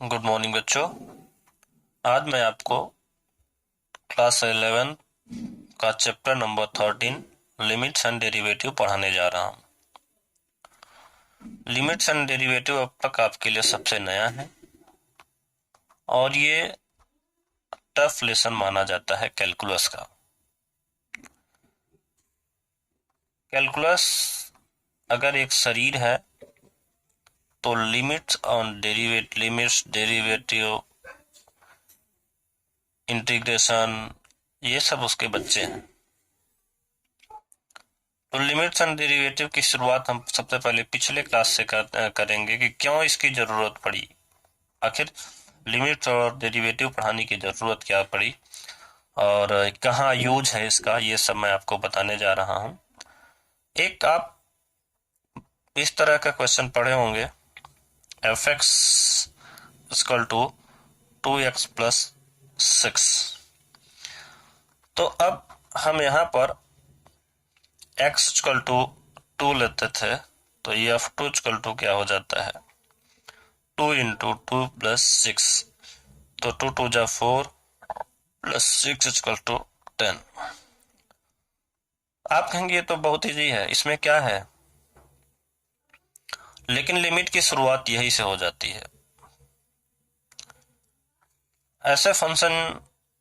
Good morning बच्चों। आज मैं आपको क्लास 11 का chapter number 13 limits and derivative पढ़ाने जा रहा हूँ। लिमिट्स एंड डेरिवेटिव अब तक आपके लिए सबसे नया है और ये टफ लेसन माना जाता है कैलकुलस का। कैलकुलस अगर एक शरीर है तो लिमिट्स डेरिवेटिव इंटीग्रेशन ये सब उसके बच्चे हैं। तो लिमिट्स एंड डेरिवेटिव की शुरुआत हम सबसे पहले पिछले क्लास से करेंगे कि क्यों इसकी जरूरत पड़ी, आखिर लिमिट्स और डेरिवेटिव पढ़ाने की जरूरत क्या पड़ी और कहाँ यूज है इसका, ये सब मैं आपको बताने जा रहा हूँ। एक आप इस तरह का क्वेश्चन पढ़े होंगे, f x equal to 2x plus 6। तो अब हम यहाँ पर x इक्वल टू 2 लेते थे तो ये f2 इक्वल टू क्या हो जाता है 2 इंटू 2 प्लस 6, तो 2 2 जा 4 प्लस 6 इक्वल टू 10। आप कहेंगे ये तो बहुत इजी है, इसमें क्या है, लेकिन लिमिट की शुरुआत यही से हो जाती है। ऐसे फंक्शन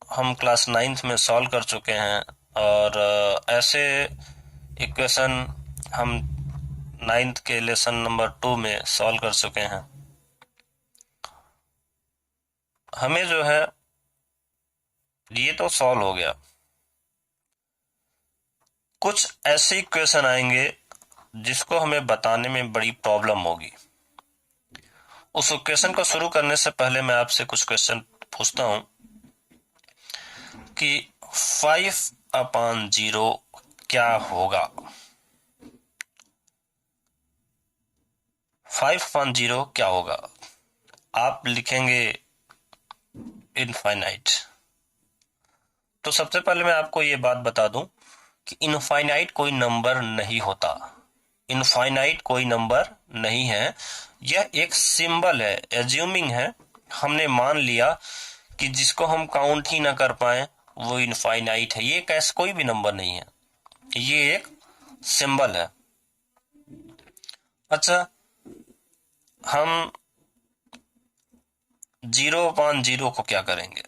हम क्लास 9th में सॉल्व कर चुके हैं और ऐसे इक्वेशन हम 9th के लेसन नंबर 2 में सॉल्व कर चुके हैं। हमें जो है ये तो सॉल्व हो गया, कुछ ऐसे इक्वेशन आएंगे जिसको हमें बताने में बड़ी प्रॉब्लम होगी। उस इक्वेशन को शुरू करने से पहले मैं आपसे कुछ क्वेश्चन पूछता हूं कि 5/0 क्या होगा। 5/0 क्या होगा, आप लिखेंगे इनफाइनाइट। तो सबसे पहले मैं आपको ये बात बता दूं कि इनफाइनाइट कोई नंबर नहीं होता, इनफाइनाइट कोई नंबर नहीं है, यह एक सिंबल है, एज्यूमिंग है। हमने मान लिया कि जिसको हम काउंट ही ना कर पाए वो इनफाइनाइट है। ये कैसे कोई भी नंबर नहीं है, ये एक सिंबल है। अच्छा, हम 0/0 को क्या करेंगे,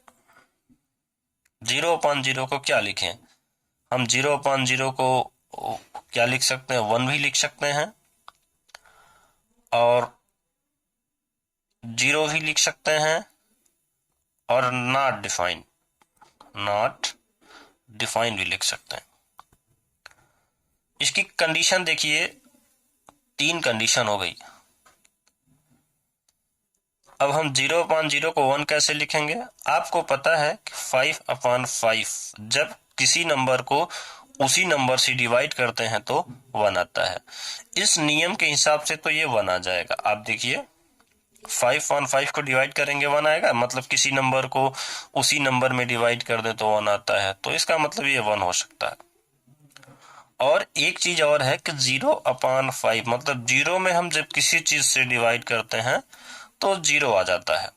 0/0 को क्या लिखें, हम 0/0 को क्या लिख सकते हैं, 1 भी लिख सकते हैं और 0 भी लिख सकते हैं और नॉट डिफाइन भी लिख सकते हैं। इसकी कंडीशन देखिए, 3 कंडीशन हो गई। अब हम 0/0 को 1 कैसे लिखेंगे, आपको पता है कि 5/5 जब किसी नंबर को उसी नंबर से डिवाइड करते हैं तो 1 आता है। इस नियम के हिसाब से तो ये 1 आ जाएगा। आप देखिए 5/5 को डिवाइड करेंगे 1 आएगा, मतलब किसी नंबर को उसी नंबर में डिवाइड कर दे तो 1 आता है, तो इसका मतलब ये 1 हो सकता है। और एक चीज और है कि 0/5 मतलब 0 में हम जब किसी चीज से डिवाइड करते हैं तो 0 आ जाता है।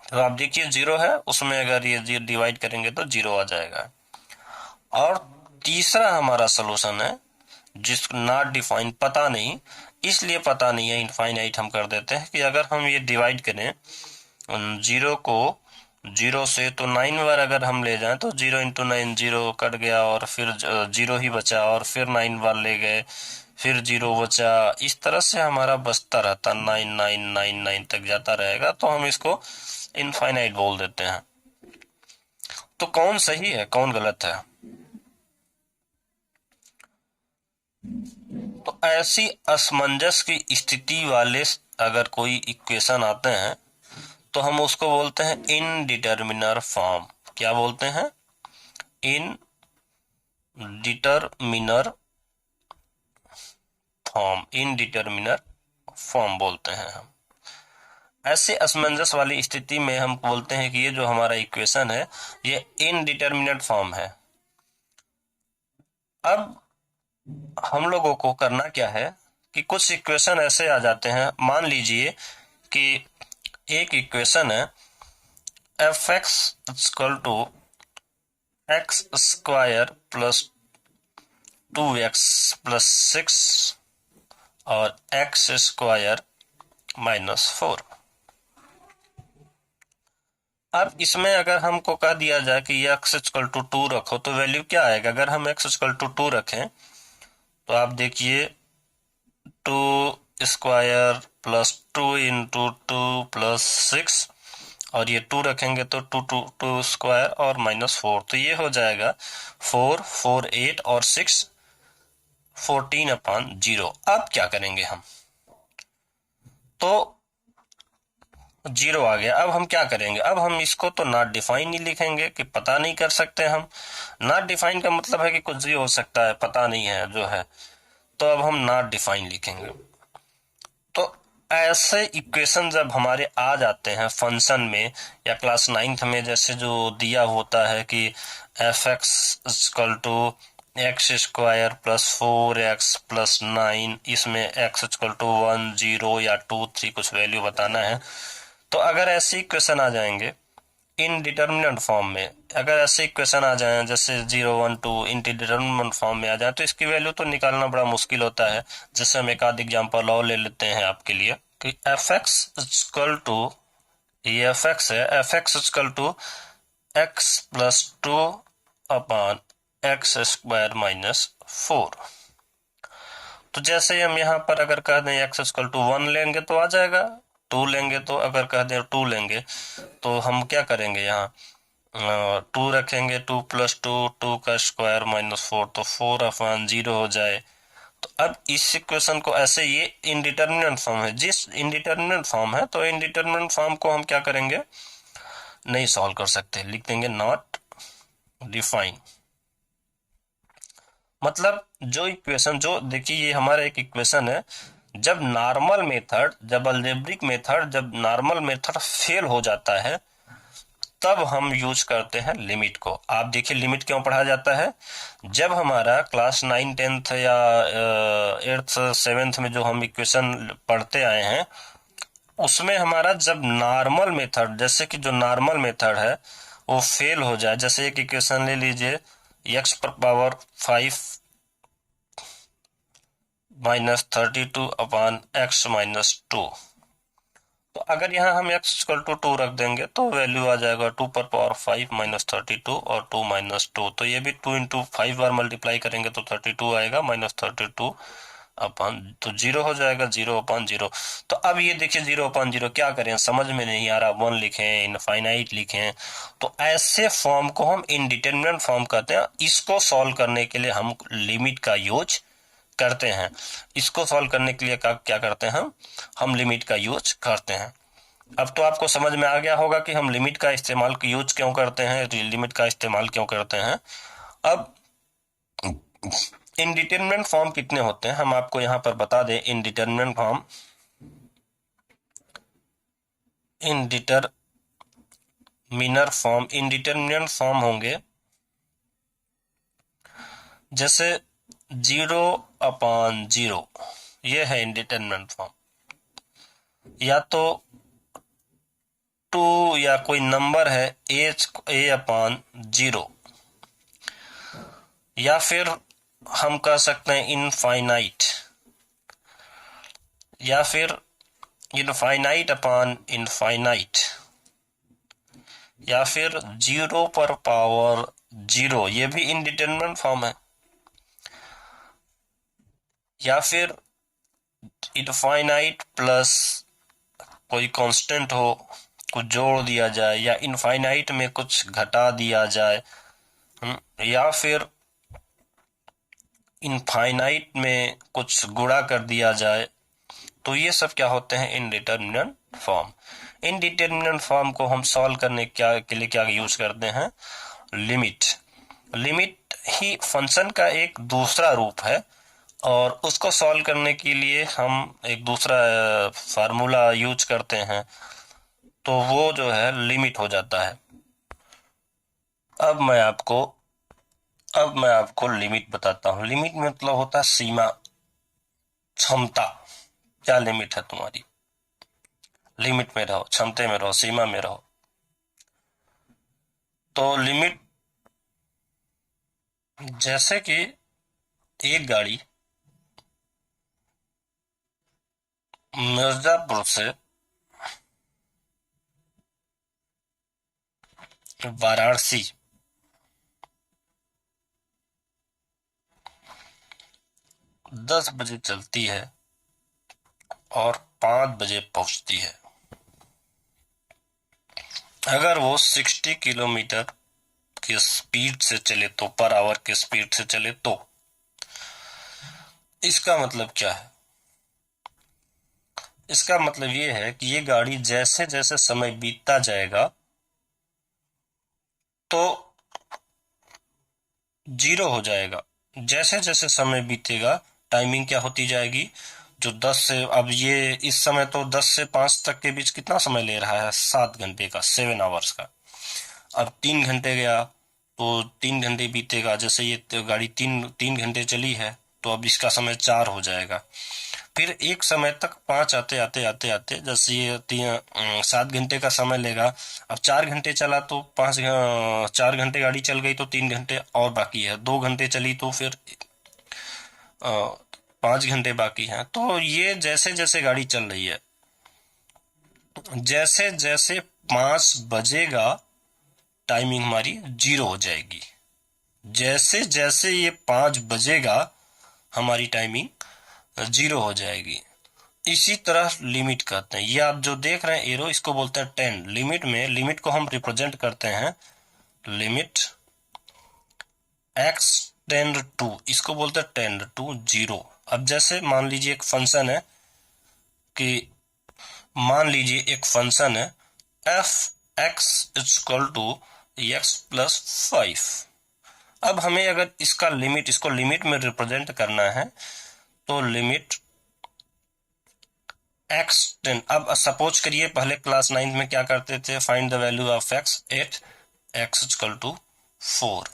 तो आप देखिए 0 है, उसमें अगर ये डिवाइड करेंगे तो 0 आ जाएगा। और तीसरा हमारा सोल्यूशन है जिस नॉट डिफाइन, पता नहीं, इसलिए पता नहीं है इनफाइनाइट हम कर देते हैं कि अगर हम ये डिवाइड करें 0 को 0 से तो 9 बार अगर हम ले जाएं तो 0 इंटू 9 0 कट गया और फिर 0 ही बचा और फिर 9 बार ले गए फिर 0 बचा, इस तरह से हमारा बचता रहता 9999 तक जाता रहेगा, तो हम इसको इनफाइनाइट बोल देते हैं। तो कौन सही है कौन गलत है, तो ऐसी असमंजस की स्थिति वाले अगर कोई इक्वेशन आते हैं तो हम उसको बोलते हैं इनडिटरमिनर फॉर्म। क्या बोलते हैं, इनडिटरमिनर फॉर्म, इनडिटरमिनर फॉर्म बोलते हैं हम। ऐसे असमंजस वाली स्थिति में हम बोलते हैं कि ये जो हमारा इक्वेशन है ये इनडिटरमिनेट फॉर्म है। अब हम लोगों को करना क्या है कि कुछ इक्वेशन ऐसे आ जाते हैं, मान लीजिए कि एक इक्वेशन है f x equal to x square plus 2x plus 6 और एक्स स्क्वायर माइनस 4। अब इसमें अगर हमको कह दिया जाए कि x इक्वल टू 2 रखो तो वैल्यू क्या आएगा? अगर हम x इक्वल टू 2 रखें तो आप देखिए 2 स्क्वायर प्लस 2 इंटू 2 प्लस 6 और ये 2 रखेंगे तो 2 स्क्वायर और माइनस 4, तो ये हो जाएगा 4 4 8 और 6 14/0। अब क्या करेंगे हम? तो 0 आ गया। अब हम क्या करेंगे? अब हम इसको तो नॉट डिफाइन ही लिखेंगे कि पता नहीं कर सकते हम। नॉट डिफाइन का मतलब है कि कुछ भी हो सकता है, पता नहीं है जो है, तो अब हम नॉट डिफाइन लिखेंगे। तो ऐसे इक्वेशन जब हमारे आ जाते हैं फंक्शन में या क्लास 9th में जैसे जो दिया होता है कि f x equal to x square plus 4x plus 9, इसमें x इक्वल टू 1 0 या 2 3 कुछ वैल्यू बताना है, तो अगर ऐसे इक्वेशन आ जाएंगे इनडिटर्मिनेंट फॉर्म में, अगर ऐसे इक्वेशन आ जाए जैसे 0 1 2 इनडिटर्मिनेंट फॉर्म में आ जाए तो इसकी वैल्यू तो निकालना बड़ा मुश्किल होता है। जैसे हम एक आध एग्जांपल और ले लेते हैं आपके लिए कि एफ एक्स इक्वल टू, ये एफ एक्स है, f x equal to x plus 2 upon x square minus 4। तो जैसे हम यहाँ पर अगर कह दें एक्स इक्वल टू 1 लेंगे तो आ जाएगा, 2 लेंगे तो अगर कह दें 2 लेंगे तो हम क्या करेंगे? यहाँ 2 रखेंगे, 2 प्लस 2 2 का स्क्वायर माइनस 4, तो 4/0 हो जाए। तो अब इस इक्वेशन को ऐसे, ये इनडिटर्मिनेंट फॉर्म है, जिस इनडिटर्मिनेंट फॉर्म है तो इनडिटर्मिनेंट फॉर्म को हम क्या करेंगे? नहीं सॉल्व कर सकते, लिख देंगे नॉट डिफाइन। मतलब जो इक्वेशन, जो देखिए ये हमारा एक इक्वेशन है, जब नॉर्मल मेथड, जब अलजेब्रिक मेथड, जब नॉर्मल मेथड फेल हो जाता है तब हम यूज करते हैं लिमिट को। आप देखिए लिमिट क्यों पढ़ा जाता है? जब हमारा क्लास 9 10th या 8th 7th में जो हम इक्वेशन पढ़ते आए हैं उसमें हमारा जब नॉर्मल मेथड, जैसे कि जो नॉर्मल मेथड है वो फेल हो जाए, जैसे एक इक्वेशन ले लीजिए x पर power 5 minus 32 upon x minus 2, तो अगर यहाँ हम x इक्वल टू 2 रख देंगे तो वैल्यू आ जाएगा 2 पर पावर 5 माइनस 32 और 2 माइनस 2, तो ये भी 2 इंटू 5 बार मल्टीप्लाई करेंगे तो 32 आएगा माइनस 32 अपॉन, तो 0 हो जाएगा, 0/0। तो अब ये देखिए 0/0 क्या करें, समझ में नहीं आ रहा, 1 लिखें, इनफाइनाइट लिखें, तो ऐसे फॉर्म को हम इनडिटर्मिनेंट फॉर्म कहते हैं। इसको सॉल्व करने के लिए हम लिमिट का यूज करते हैं। इसको सॉल्व करने के लिए क्या करते हैं हम लिमिट का यूज करते हैं। अब तो आपको समझ में आ गया होगा कि हम लिमिट का इस्तेमाल यूज क्यों करते हैं, लिमिट का इस्तेमाल क्यों करते हैं। अब इनडिटरमिनेंट फॉर्म कितने होते हैं हम आपको यहाँ पर बता दें। इनडिटरमिनेंट फॉर्म होंगे जैसे 0/0, ये है इनडिटरमिनेंट फॉर्म, या तो 2 या कोई नंबर है a/0, या फिर हम कह सकते हैं इनफाइनाइट, या फिर इनफाइनाइट अपॉन इनफाइनाइट, या फिर 0 पर पावर 0, ये भी इनडिटरमिनेंट फॉर्म है, या फिर इनफाइनाइट प्लस कोई कांस्टेंट हो, कुछ जोड़ दिया जाए, या इनफाइनाइट में कुछ घटा दिया जाए, या फिर इनफाइनाइट में कुछ गुणा कर दिया जाए, तो ये सब क्या होते हैं? इनडिटरमिनेंट फॉर्म। इनडिटरमिनेंट फॉर्म को हम सॉल्व करने के लिए क्या यूज करते हैं? लिमिट। लिमिट ही फंक्शन का एक दूसरा रूप है और उसको सॉल्व करने के लिए हम एक दूसरा फार्मूला यूज करते हैं, तो वो जो है लिमिट हो जाता है। अब मैं आपको लिमिट बताता हूँ। लिमिट मतलब होता है सीमा, क्षमता, क्या लिमिट है तुम्हारी। लिमिट में रहो, क्षमता में रहो, सीमा में रहो। तो लिमिट, जैसे कि एक गाड़ी मिर्जापुर से वाराणसी 10 बजे चलती है और 5 बजे पहुंचती है। अगर वो 60 किलोमीटर की स्पीड से चले तो, पर आवर की स्पीड से चले तो, इसका मतलब क्या है? इसका मतलब ये है कि ये गाड़ी जैसे जैसे समय बीतता जाएगा तो जीरो हो जाएगा। जैसे जैसे समय बीतेगा टाइमिंग क्या होती जाएगी, जो 10 से, अब ये इस समय तो 10 से 5 तक के बीच कितना समय ले रहा है, 7 घंटे का, 7 आवर्स का। अब 3 घंटे गया तो 3 घंटे बीतेगा। जैसे ये गाड़ी तीन तीन घंटे चली है तो अब इसका समय 4 हो जाएगा। फिर एक समय तक 5 आते आते आते आते, जैसे ये 7 घंटे का समय लेगा। अब 4 घंटे चला तो 4 घंटे गाड़ी चल गई तो 3 घंटे और बाकी है। 2 घंटे चली तो फिर 5 घंटे बाकी हैं। तो ये जैसे जैसे गाड़ी चल रही है, जैसे जैसे 5 बजेगा टाइमिंग हमारी जीरो हो जाएगी। जैसे जैसे ये 5 बजेगा हमारी टाइमिंग जीरो हो जाएगी। इसी तरह लिमिट कहते हैं। ये आप जो देख रहे हैं एरो, इसको बोलते हैं टेंड। लिमिट में, लिमिट को हम रिप्रेजेंट करते हैं लिमिट x टेंड टू, इसको बोलते हैं टेंड टू जीरो। अब जैसे मान लीजिए एक फंक्शन है कि, मान लीजिए एक फंक्शन है f x equal to x plus 5। अब हमें अगर इसका लिमिट, इसको लिमिट में रिप्रेजेंट करना है तो लिमिट x टेन। अब सपोज करिए पहले क्लास 9 में क्या करते थे, find the value of x at x equal to 4।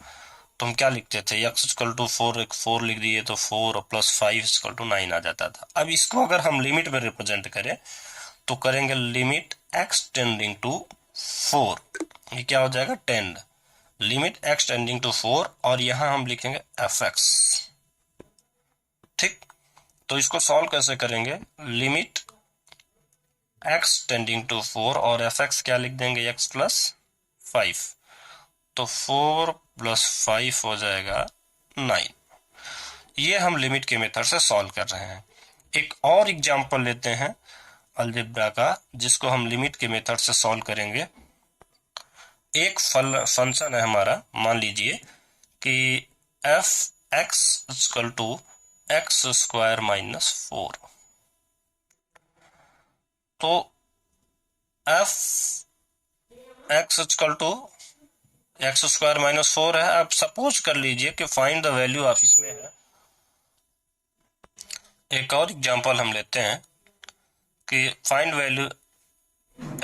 तो हम क्या लिखते थे, x इक्वल टू 4, एक 4 लिख दिए तो 4 और प्लस 5 इक्वल टू 9 आ जाता था। अब इसको अगर हम लिमिट में रिप्रेजेंट करें तो करेंगे लिमिट x टेंडिंग टू 4, ये क्या हो जाएगा, tend. Limit x tending to 4 और यहां हम लिखेंगे fx। ठीक, तो इसको सॉल्व कैसे करेंगे, लिमिट x टेंडिंग टू 4 और fx क्या लिख देंगे, x प्लस 5। तो 4 प्लस 5 हो जाएगा 9। ये हम लिमिट के मेथड से सॉल्व कर रहे हैं। एक और एग्जांपल लेते हैं अलजेब्रा का, जिसको हम लिमिट के मेथड से सॉल्व करेंगे। एक फंक्शन है हमारा, मान लीजिए कि f x equal to x square minus 4। तो f x equal to x square minus 4 है। अब सपोज कर लीजिए कि फाइंड द वैल्यू ऑफ, इसमें है एक और एग्जांपल हम लेते हैं कि find value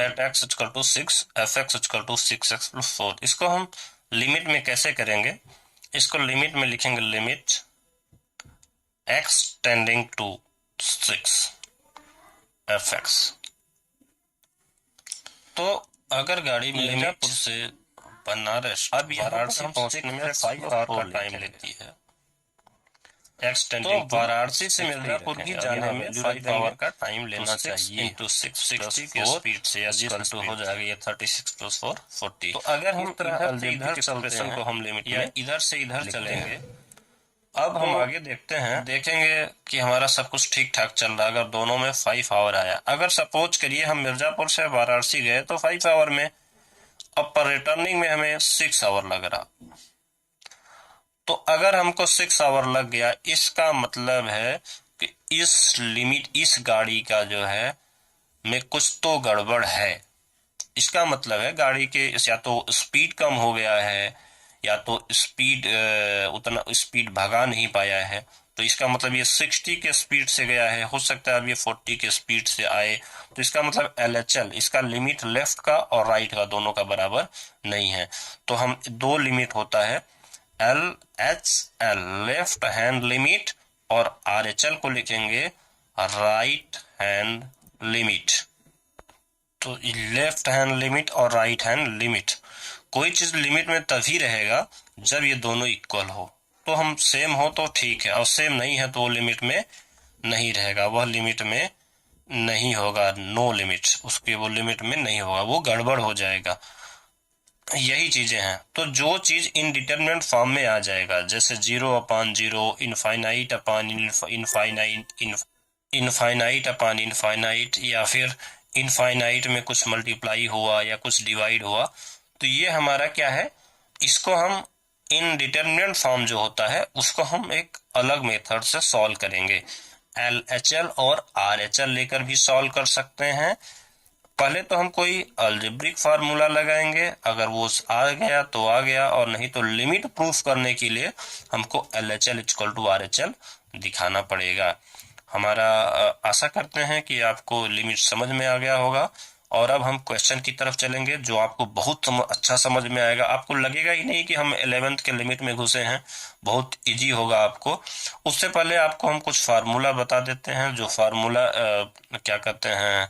at x equal to 6, f x equal to 6x plus 4। इसको हम लिमिट में कैसे करेंगे, इसको लिमिट में लिखेंगे limit x tending to 6 f x. तो अगर गाड़ी मिर्जापुर से बनारस, अब वाराणसी पहुंचने में 5 आवर का टाइम लेती है, तो वाराणसी से मिर्जापुर भी जाने में 5 आवर का टाइम लेना चाहिए। इंटू 660 की स्पीड से, या जिस टू हो जाएगा ये 36 प्लस 4 40। तो अगर हम इधर चलते हैं को हम लिमिट या इधर से इधर चलेंगे। अब हम आगे देखते हैं, देखेंगे कि हमारा सब कुछ ठीक ठाक चल रहा है। अगर दोनों में 5 आवर आया, अगर सपोज करिए हम मिर्जापुर से वाराणसी गए तो 5 आवर में, अब पर रिटर्निंग में हमें 6 आवर लग रहा। तो अगर हमको 6 आवर लग गया, इसका मतलब है कि इस लिमिट, इस गाड़ी का जो है में कुछ तो गड़बड़ है। इसका मतलब है गाड़ी के या तो स्पीड कम हो गया है, या तो स्पीड उतना स्पीड भगा नहीं पाया है। तो इसका मतलब ये 60 के स्पीड से गया है, हो सकता है अब ये 40 के स्पीड से आए। तो इसका मतलब LHL, इसका लिमिट लेफ्ट का और राइट का दोनों का बराबर नहीं है। तो हम दो लिमिट होता है, LHL लेफ्ट हैंड लिमिट, और RHL को लिखेंगे राइट हैंड लिमिट। तो लेफ्ट हैंड लिमिट और राइट हैंड लिमिट, कोई चीज लिमिट में तभी रहेगा जब ये दोनों इक्वल हो। तो हम सेम हो तो ठीक है, और सेम नहीं है तो वो लिमिट में नहीं रहेगा, वह लिमिट में नहीं होगा, नो लिमिट, उसके वो लिमिट में नहीं होगा, वो गड़बड़ हो जाएगा। यही चीजें हैं। तो जो चीज इनडिटरमिनेट फॉर्म में आ जाएगा, जैसे 0/0, infinite upon infinite, infinite upon infinite, या फिर इनफाइनाइट में कुछ मल्टीप्लाई हुआ या कुछ डिवाइड हुआ, तो ये हमारा क्या है, इसको हम इनडिटरमिनेट फॉर्म जो होता है उसको हम एक अलग मेथड से सॉल्व करेंगे। LHL और RHL लेकर भी सॉल्व कर सकते हैं। पहले तो हम कोई अलजेब्रिक फार्मूला लगाएंगे, अगर वो आ गया तो आ गया, और नहीं तो लिमिट प्रूफ करने के लिए हमको LHL इक्वल टू RHL दिखाना पड़ेगा। हमारा आशा करते हैं कि आपको लिमिट समझ में आ गया होगा। और अब हम क्वेश्चन की तरफ चलेंगे जो आपको बहुत अच्छा समझ में आएगा। आपको लगेगा ही नहीं कि हम 11th के लिमिट में घुसे हैं, बहुत इजी होगा आपको। उससे पहले आपको हम कुछ फार्मूला बता देते हैं, जो फार्मूला क्या कहते हैं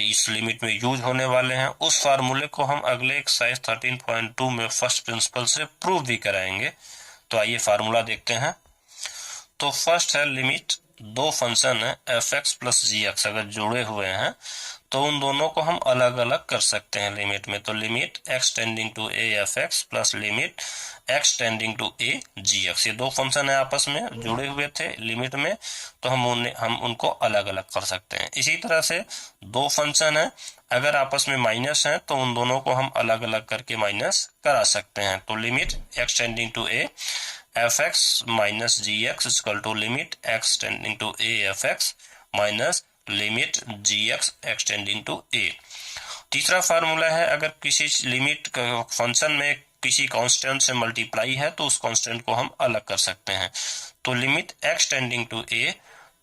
इस लिमिट में यूज होने वाले हैं। उस फार्मूले को हम अगले एक्सरसाइज 13.2 में फर्स्ट प्रिंसिपल से प्रूव भी कराएंगे। तो आइए फार्मूला देखते हैं। तो फर्स्ट है लिमिट, दो फंक्शन है f(x) प्लस g(x) अगर जुड़े हुए हैं तो उन दोनों को हम अलग अलग कर सकते हैं लिमिट में। तो limit x tending to a f(x) plus limit x tending to a g(x), ये दो फंक्शन है आपस में जुड़े हुए थे लिमिट में, तो हम उनको अलग अलग कर सकते हैं। इसी तरह से दो फंक्शन है, अगर आपस में माइनस है तो उन दोनों को हम अलग अलग करके माइनस करा सकते हैं। तो limit x tending to a f(x) minus gx equal to limit x tending to a f(x) minus limit gx x tending to a। तीसरा फार्मूला है, अगर किसी लिमिट फंक्शन में किसी कांस्टेंट से मल्टीप्लाई है तो उस कांस्टेंट को हम अलग कर सकते हैं। तो limit x tending to a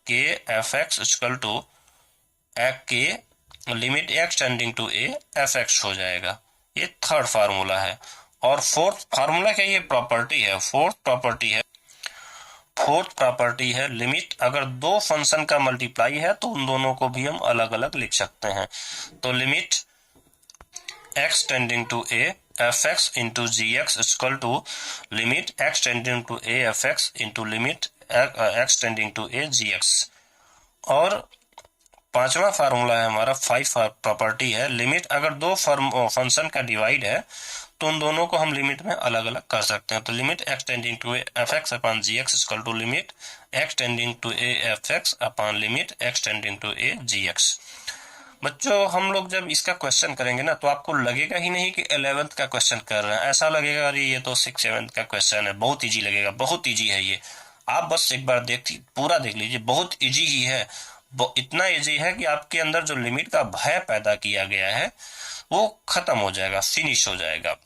k f(x) equal to k limit x tending to a f(x) हो जाएगा। ये थर्ड फार्मूला है। और फोर्थ फार्मूला क्या, ये प्रॉपर्टी है, फोर्थ प्रॉपर्टी है लिमिट, अगर दो फंक्शन का मल्टीप्लाई है तो उन दोनों को भी हम अलग अलग लिख सकते हैं। तो limit x tending to a f(x) into gx equal to limit x tending to a f(x) into limit x tending to a gx। और पांचवा फार्मूला है हमारा, फाइव प्रॉपर्टी है लिमिट, अगर दो फंक्शन का डिवाइड है तो उन दोनों को हम लिमिट में अलग अलग कर सकते हैं। तो limit x tending to a f(x) upon gx equal to limit x tending to a f(x) upon limit x tending to a gx। बच्चों हम लोग जब इसका क्वेश्चन करेंगे ना तो आपको लगेगा ही नहीं कि 11th का क्वेश्चन कर रहे हैं, ऐसा लगेगा अरे ये तो 6-7 का क्वेश्चन है, बहुत इजी लगेगा, बहुत इजी है ये। आप बस एक बार पूरा देख लीजिए, बहुत इजी ही है, इतना इजी है कि आपके अंदर जो लिमिट का भय पैदा किया गया है वो खत्म हो जाएगा, फिनिश हो जाएगा।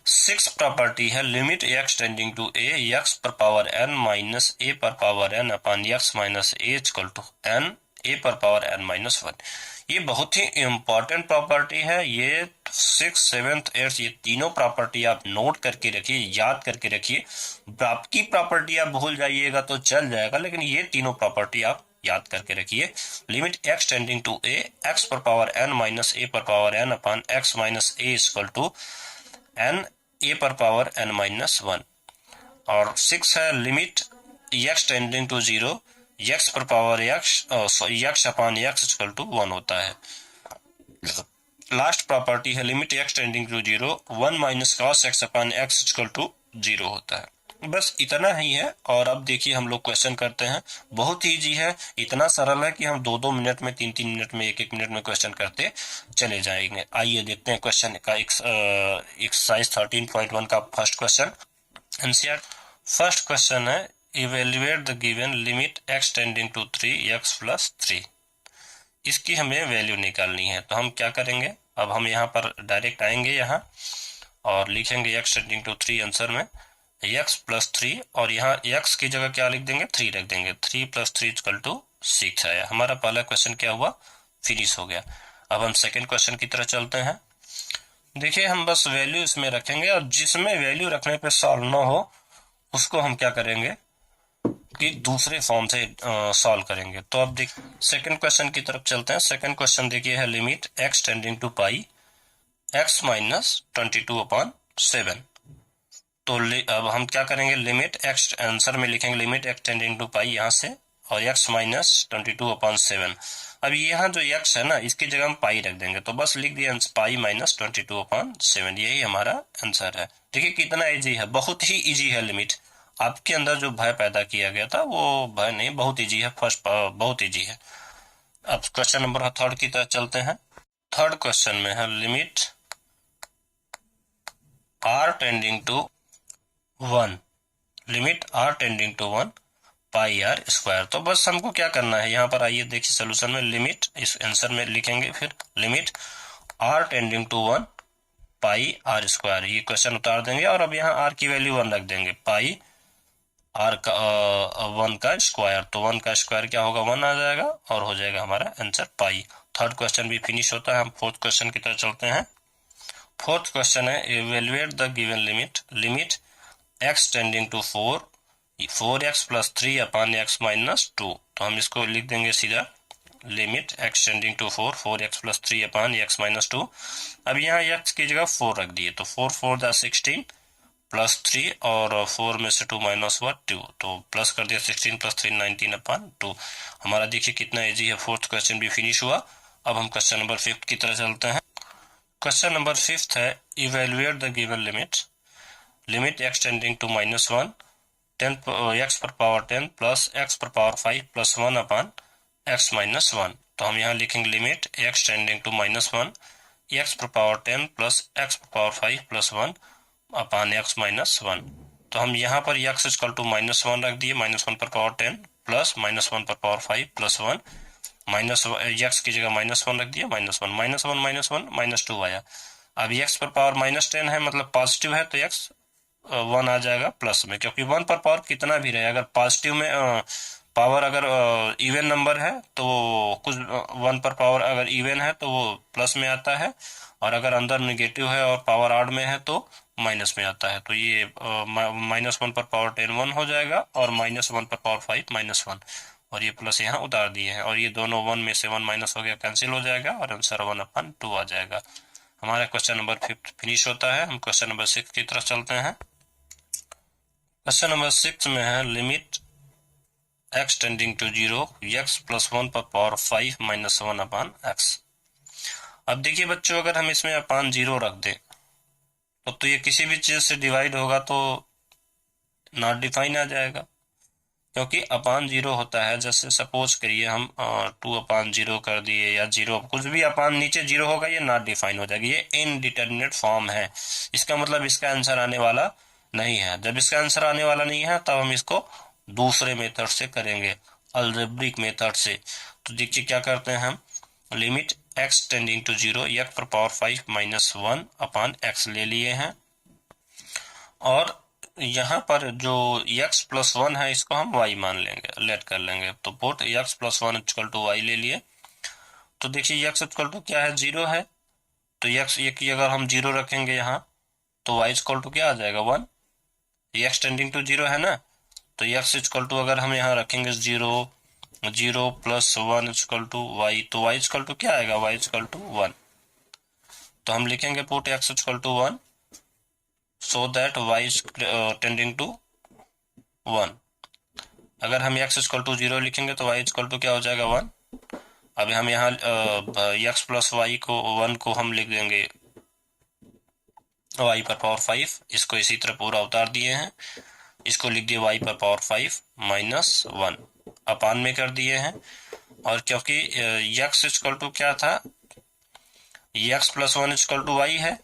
सिक्स प्रॉपर्टी है limit x tending to a x पर पावर n माइनस a पर power n upon x minus a equal to n a पर पावर n माइनस 1। ये बहुत ही इंपॉर्टेंट प्रॉपर्टी है। ये 6, 7, 8 ये तीनों प्रॉपर्टी आप नोट करके रखिए, याद करके रखिए। बाकी प्रॉपर्टी आप भूल जाइएगा तो चल जाएगा, लेकिन ये तीनों प्रॉपर्टी आप याद करके रखिए। Limit x tending to a x पर पावर n माइनस a पर power n upon x minus a equal to n a पर पावर n माइनस 1। और 6 है limit x tending to 0 x पर power x upon x equal to 1 होता है। Last property है limit x tending to 0 1 minus cos x upon x equal to 0 होता है। बस इतना ही है। और अब देखिए हम लोग क्वेश्चन करते हैं, बहुत ही इजी है, इतना सरल है कि हम 2-2 मिनट में, 3-3 मिनट में, 1-1 मिनट में क्वेश्चन करते चले जाएंगे। आइए देखते हैं क्वेश्चन का एक्सरसाइज 13.1 का first question. NCERT first question है, evaluate the given limit x tending to 3x plus 3। इसकी हमें वैल्यू निकालनी है। तो हम क्या करेंगे, अब हम यहाँ पर डायरेक्ट आएंगे यहाँ और लिखेंगे x टेंडिंग टू 3 आंसर में x प्लस 3, और यहाँ x की जगह क्या लिख देंगे, 3 रख देंगे। 3 प्लस 3 इक्वल टू 6 आया। हमारा पहला क्वेश्चन क्या हुआ, फिनिश हो गया। अब हम सेकंड क्वेश्चन की तरफ चलते हैं। देखिए हम बस वैल्यू इसमें रखेंगे, और जिसमें वैल्यू रखने पे सॉल्व ना हो उसको हम क्या करेंगे, कि दूसरे फॉर्म से सॉल्व करेंगे। तो अब देख सेकंड क्वेश्चन की तरफ चलते हैं। सेकंड क्वेश्चन देखिए है limit x tending to pi x minus 22/7। तो अब हम क्या करेंगे, लिमिट x, आंसर में लिखेंगे लिमिट x टेंडिंग टू पाई यहाँ से, और x माइनस 22/7। अब यहाँ जो x है ना, इसकी जगह हम पाई रख देंगे, तो बस लिख दिया पाई माइनस 22/7, यही हमारा आंसर है। देखिए कितना इजी है, बहुत ही इजी है लिमिट। आपके अंदर जो भय पैदा किया गया था वो भय नहीं, बहुत इजी है, फर्स्ट बहुत इजी है। अब क्वेश्चन नंबर थर्ड की तरफ चलते हैं। थर्ड क्वेश्चन में है limit r tending to 1, limit r tending to 1 pi r square. तो बस हमको क्या करना है, यहाँ पर आइए देखिए सोल्यूशन में लिमिट, इस आंसर में लिखेंगे फिर limit r tending to 1 pi r square, ये क्वेश्चन उतार देंगे और अब यहाँ r की वैल्यू 1 रख देंगे, पाई आर का 1 का स्क्वायर। तो 1 का स्क्वायर क्या होगा, 1 आ जाएगा और हो जाएगा हमारा आंसर पाई। थर्ड क्वेश्चन भी फिनिश होता है। हम फोर्थ क्वेश्चन की तरफ चलते हैं। फोर्थ क्वेश्चन है evaluate the given limit, limit x tending to 4x plus 3 upon x minus 2। तो हम इसको लिख देंगे सीधा limit x tending to 4x plus 3 upon x minus 2। अब यहाँ x की जगह 4 रख दिए, तो 4 4 दा 16 प्लस 3 और 4 में से 2 माइनस हुआ 2, तो प्लस कर दिया 16 प्लस 3 19/2। हमारा देखिए कितना इजी है, फोर्थ क्वेश्चन भी फिनिश हुआ। अब हम क्वेश्चन नंबर 5 की तरफ चलते हैं। क्वेश्चन नंबर 5 है evaluate the given limit, limit x tending to -1 10 x पर पावर 10 प्लस x पर power 5 plus 1 upon x minus 1। तो हम यहाँ लिखेंगे limit x tending to -1 x पर पावर 10 प्लस x पर power 5 plus 1 upon x minus 1। तो हम यहाँ पर x इक्वल टू -1 रख दिए, -1 पर पावर 10 प्लस -1 पर पावर 5 प्लस 1, माइनस x की जगह -1 रख दिया, -1 -2 आया। अब x पर पावर -10 है, मतलब पॉजिटिव है, तो x 1 आ जाएगा प्लस में, क्योंकि 1 पर पावर कितना भी रहे, अगर पॉजिटिव में पावर अगर इवन नंबर है तो कुछ 1 पर पावर अगर इवन है तो वो प्लस में आता है, और अगर अंदर निगेटिव है और पावर ऑड में है तो माइनस में आता है। तो ये -1 पर पावर 10 1 हो जाएगा, और -1 पर पावर 5 -1, और ये प्लस यहाँ उतार दिए हैं, और ये दोनों 1 में से 1 माइनस हो गया, कैंसिल हो जाएगा, और आंसर 1/2 आ जाएगा। हमारा क्वेश्चन नंबर 5 फिनिश होता है। हम क्वेश्चन नंबर 6 की तरफ चलते हैं। क्वेश्चन नंबर 6 में है limit x tending to 0 x plus 1 पर पावर 5 -1 अपॉन x। अब देखिए बच्चों, अगर हम इसमें अपान 0 रख दें तो ये किसी भी चीज से डिवाइड होगा तो नॉट डिफाइन आ जाएगा, क्योंकि अपान 0 होता है, जैसे सपोज करिए हम 2/0 कर दिए या 0, कुछ भी अपान नीचे 0 होगा ये नॉट डिफाइन हो जाएगी, ये इनडिटरमिनेट फॉर्म है। इसका मतलब इसका आंसर आने वाला नहीं है। जब इसका आंसर आने वाला नहीं है तब हम इसको दूसरे मेथड से करेंगे, अलजेब्रिक मेथड से। तो देखिए क्या करते हैं हम, limit x tending to 0 x पर पावर 5 -1 अपॉन x ले लिए हैं, और यहाँ पर जो x प्लस 1 है इसको हम y मान लेंगे, लेट कर लेंगे। तो put x plus 1 equal to y ले लिए। तो देखिए x इक्वल टू क्या है, 0 है, तो x ये की अगर हम 0 रखेंगे यहाँ तो y इक्वल टू क्या आ जाएगा, 1। x टेंडिंग टू 0 है ना, तो x इक्वल टू अगर हम यहाँ रखेंगे 0 प्लस 1 इक्वल टू y, तो y इक्वल टू क्या आएगा, y इक्वल टू 1। तो हम लिखेंगे put x equal to 1 so that y tending to 1। अगर हम x इक्वल टू 0 लिखेंगे तो y इक्वल टू क्या हो जाएगा, 1। अब हम यहाँ x प्लस वाई को 1 को हम लिख देंगे y पर पावर 5, इसको इसी तरह पूरा उतार दिए हैं, इसको लिख दिए y पर पावर 5 -1 अपान में कर दिए हैं। और क्योंकि x इक्वल टू क्या था, x plus 1 equal to y है,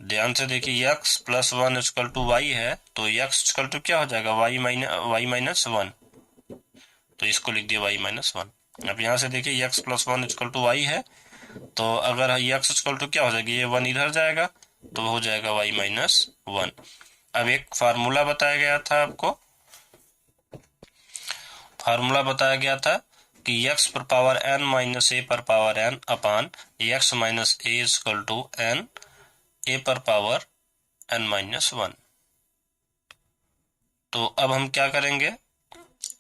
ध्यान से देखिए x plus 1 equal to y है, तो x इक्वल टू क्या हो जाएगा, y माइनस 1, तो इसको लिख दिया y माइनस 1। अब यहाँ से देखिए x plus 1 equal to y है, तो अगर x इक्वल टू क्या हो जाएगी, ये 1 इधर जाएगा तो हो जाएगा y माइनस 1। अब एक फार्मूला बताया गया था आपको, फार्मूला बताया गया था कि x पर पावर n माइनस a पर power n upon x minus a equal to n a पर पावर n माइनस 1। तो अब हम क्या करेंगे,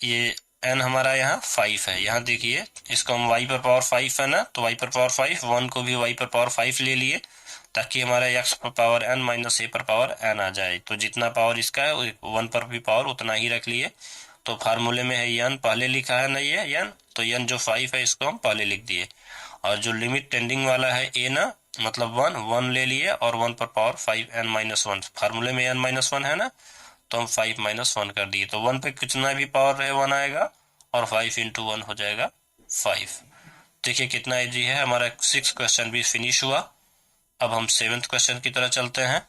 ये n हमारा यहाँ 5 है। यहाँ देखिए इसको हम y पर पावर 5 है ना, तो y पर पावर 5, 1 को भी y पर पावर 5 ले लिए ताकि हमारा x पर पावर n माइनस a पर पावर n आ जाए। तो जितना पावर इसका है 1 पर भी पावर उतना ही रख लिए। तो फार्मूले में है n पहले लिखा है ना, ये n, तो n जो 5 है इसको हम पहले लिख दिए। और जो लिमिट टेंडिंग वाला है a ना, मतलब 1 ले लिए और 1 पर पावर 5 n माइनस 1, फार्मूले में n माइनस 1 है ना, तो हम 5 माइनस 1 कर दिए। तो 1 पे कितना भी पावर रहे 1 आएगा और 5 इंटू 1 हो जाएगा 5। देखिए कितना इजी है। हमारा 6 क्वेश्चन भी फिनिश हुआ। अब हम 7th क्वेश्चन की तरह चलते हैं।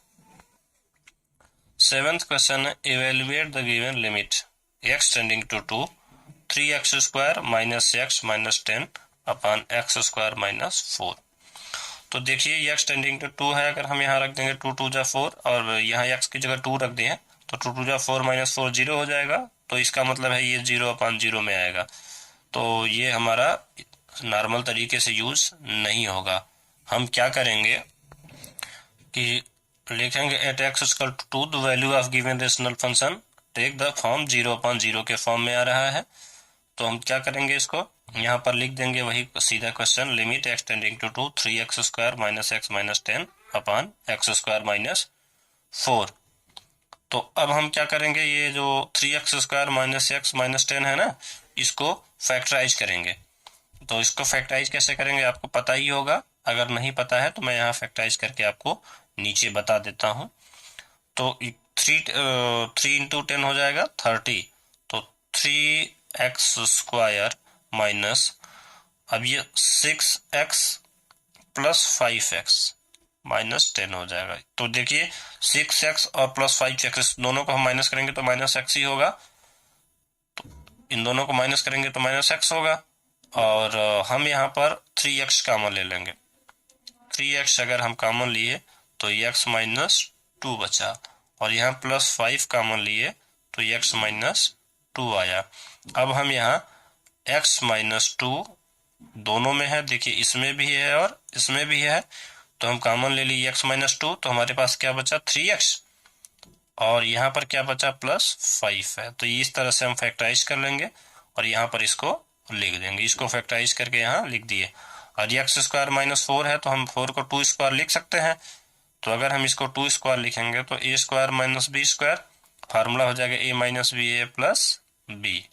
7th क्वेश्चन है evaluate the given limit x tending to 2 3x square minus x minus 10 upon x square minus 4। तो देखिए x टेंडिंग टू 2 है, अगर हम यहाँ रख देंगे 2 2 जा 4 और यहाँ x की जगह 2 रख दें तो 2 2 जा 4 माइनस 4 0 हो जाएगा। तो इसका मतलब है ये 0 अपॉन 0 में आएगा। तो ये हमारा नॉर्मल तरीके से यूज नहीं होगा। हम क्या करेंगे कि लिखेंगे at x equal to 2 the value of given rational function take the form 0 upon 0 के फॉर्म में आ रहा है। तो हम क्या करेंगे, इसको यहाँ पर लिख देंगे वही सीधा question, limit x tending to 2 3x square minus x minus 10 upon x square minus 4। तो अब हम क्या करेंगे, ये जो 3x square minus x minus 10 है ना, इसको फैक्टराइज करेंगे। तो इसको फैक्टराइज कैसे करेंगे आपको पता ही होगा, अगर नहीं पता है तो मैं यहाँ फैक्टराइज करके आपको नीचे बता देता हूँ। तो 3 इंटू 10 हो जाएगा 30। तो 3x स्क्वायर माइनस, अब ये 6x प्लस 5x माइनस 10 हो जाएगा। तो देखिए 6x और प्लस 5x दोनों को हम माइनस करेंगे तो माइनस x ही होगा। तो इन दोनों को माइनस करेंगे तो माइनस x होगा। और हम यहाँ पर 3x कॉमन ले लेंगे। 3x अगर हम कॉमन लिए तो x माइनस 2 बचा, और यहाँ प्लस 5 कॉमन लिए तो x माइनस 2 आया। अब हम यहाँ x माइनस 2 दोनों में है, देखिए इसमें भी है और इसमें भी है, तो हम कॉमन ले लिए x माइनस 2, तो हमारे पास क्या बचा 3x, और यहाँ पर क्या बचा प्लस 5 है। तो इस तरह से हम फैक्टराइज कर लेंगे और यहाँ पर इसको लिख देंगे। इसको फैक्टराइज करके यहाँ लिख दिए। और एक्स स्क्वायर माइनस 4 है तो हम 4 को 2 स्क्वायर लिख सकते हैं। तो अगर हम इसको 2 स्क्वायर लिखेंगे तो a square minus b square, formula हो जाएगा a minus b a plus b.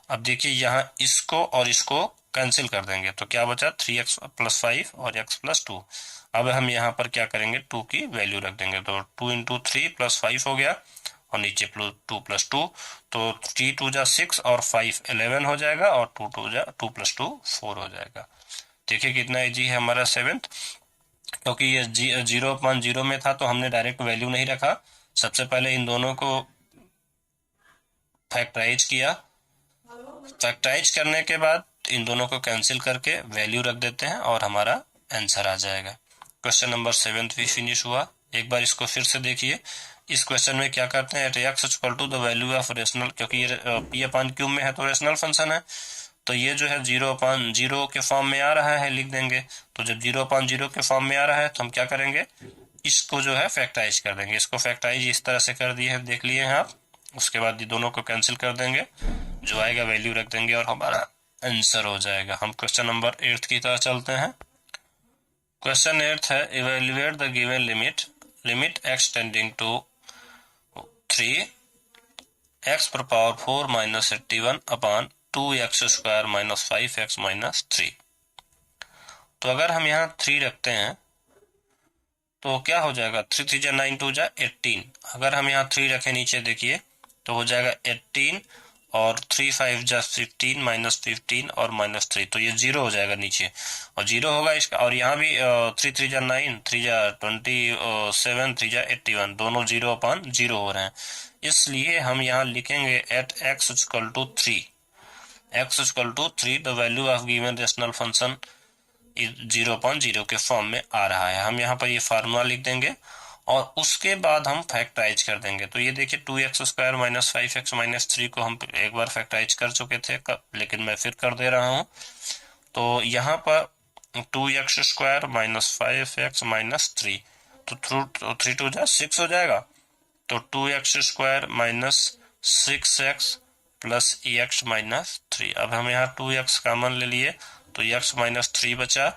अब देखिए यहाँ इसको और इसको कैंसिल कर देंगे तो क्या बचा 3x प्लस 5 और x प्लस 2। अब हम यहाँ पर क्या करेंगे 2 की वैल्यू रख देंगे, तो 2 इंटू 3 प्लस 5 हो गया और नीचे 2 प्लस 2, तो 3 2 जा 6 और 5 11 हो जाएगा और 2 2 जा 2 प्लस 2 4 हो जाएगा। देखिए कितना इजी है हमारा 7th। क्योंकि ये 0/0 में था तो हमने डायरेक्ट वैल्यू नहीं रखा, सबसे पहले इन दोनों को फैक्टराइज किया। फैक्टराइज करने के बाद इन दोनों को कैंसिल करके वैल्यू रख देते हैं और हमारा आंसर आ जाएगा। क्वेश्चन नंबर 7 भी फिनिश हुआ। एक बार इसको फिर से देखिए। इस क्वेश्चन में क्या करते हैं, at x equal to the value of rational, क्योंकि ये पी अपान क्यू में है तो रेशनल फंक्शन है, तो ये जो है 0/0 के फॉर्म में आ रहा है, लिख देंगे। तो जब 0/0 के फॉर्म में आ रहा है तो हम क्या करेंगे, इसको जो है फैक्टराइज कर देंगे। इसको फैक्टराइज इस तरह से कर दिए हैं, देख लिए हैं आप। उसके बाद ये दोनों को कैंसिल कर देंगे, जो आएगा वैल्यू रख देंगे और हमारा आंसर हो जाएगा। हम क्वेश्चन नंबर 8 की तरफ चलते हैं। क्वेश्चन 8 है evaluate the given limit x tending to 3 x पर power 4 minus 81 upon 2x square minus 5x minus 3। तो अगर हम यहाँ 3 रखते हैं तो क्या हो जाएगा, 3 3 जा 9 2 जा 18। अगर हम यहाँ 3 रखें नीचे देखिए तो हो जाएगा 18 और 3 5 जा 15 माइनस 15 और माइनस 3, तो ये 0 हो जाएगा नीचे और 0 होगा इसका। और यहाँ भी 3 3 जा 9 3 जा 27 3 जा 81, दोनों 0/0 हो रहे हैं। इसलिए हम यहाँ लिखेंगे at x equal to 3, x equal to 3 the value of given rational function 0/0 के फॉर्म में आ रहा है। हम यहाँ पर ये फार्मूला लिख देंगे और उसके बाद हम फैक्टराइज कर देंगे। तो ये देखिए 2x square minus 5x minus 3 को हम एक बार फैक्टराइज कर चुके थे, लेकिन मैं फिर कर दे रहा हूँ। तो यहाँ पर 2x square minus 5x minus 3, तो 3 2 जा 6 हो जाएगा। तो 2x square minus 6x plus e x minus 3। अब हम यहाँ 2x कॉमन ले लिए तो x माइनस 3 बचा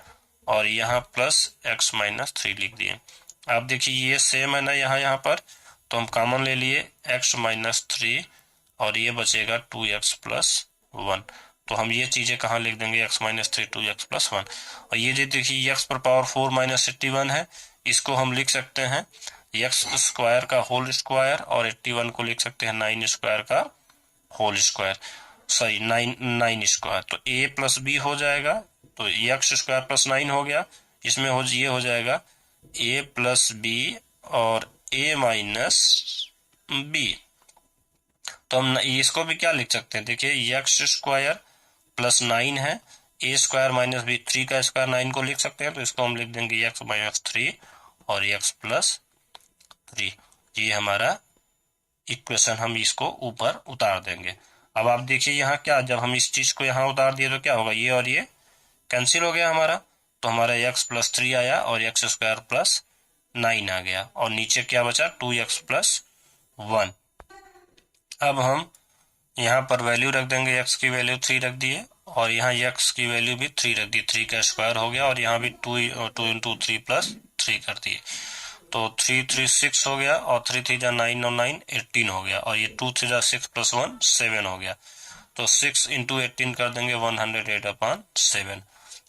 और यहाँ प्लस x माइनस 3 लिख दिए। आप देखिए ये सेम है ना यहाँ पर, तो हम कॉमन ले लिए x माइनस 3 और ये बचेगा 2x प्लस 1। तो हम ये चीजें कहाँ लिख देंगे, x माइनस 3 2x प्लस 1। और ये जो देखिए x पर पावर 4 माइनस 81 है, इसको हम लिख सकते हैं x स्क्वायर का होल स्क्वायर और 81 को लिख सकते हैं 9 स्क्वायर का होल स्क्वायर, सॉरी 9 स्क्वायर। तो a प्लस b हो जाएगा, तो x स्क्वायर प्लस 9 हो गया, इसमें ये हो जाएगा a प्लस b और a माइनस b। तो हम इसको भी क्या लिख सकते हैं, देखिए एक्स स्क्वायर प्लस 9 है, ए स्क्वायर माइनस बी, 3 का स्क्वायर 9 को लिख सकते हैं, तो इसको हम लिख देंगे एक्स माइनस 3 और एक्स प्लस 3। ये हमारा इक्वेशन, हम इसको ऊपर उतार देंगे। अब आप देखिए यहाँ क्या, जब हम इस चीज को यहाँ उतार दिए तो क्या होगा, ये और ये कैंसिल हो गया हमारा, तो हमारा एक्स प्लस 3 आया और एक्स स्क्वायर प्लस 9 आ गया और नीचे क्या बचा 2x प्लस 1। अब हम यहाँ पर वैल्यू रख देंगे, x की वैल्यू 3 रख दिए और यहाँ x की वैल्यू भी 3 रख दी, 3 का स्क्वायर हो गया और यहाँ भी 2 इंटू 3 प्लस 3 कर दिए, तो 3 3 6 हो गया और 3 3 जा 9 और 9 18 हो गया और ये 2 3 जा 6 प्लस 1 7 हो गया, तो 6 इंटू 18 कर देंगे 108/7।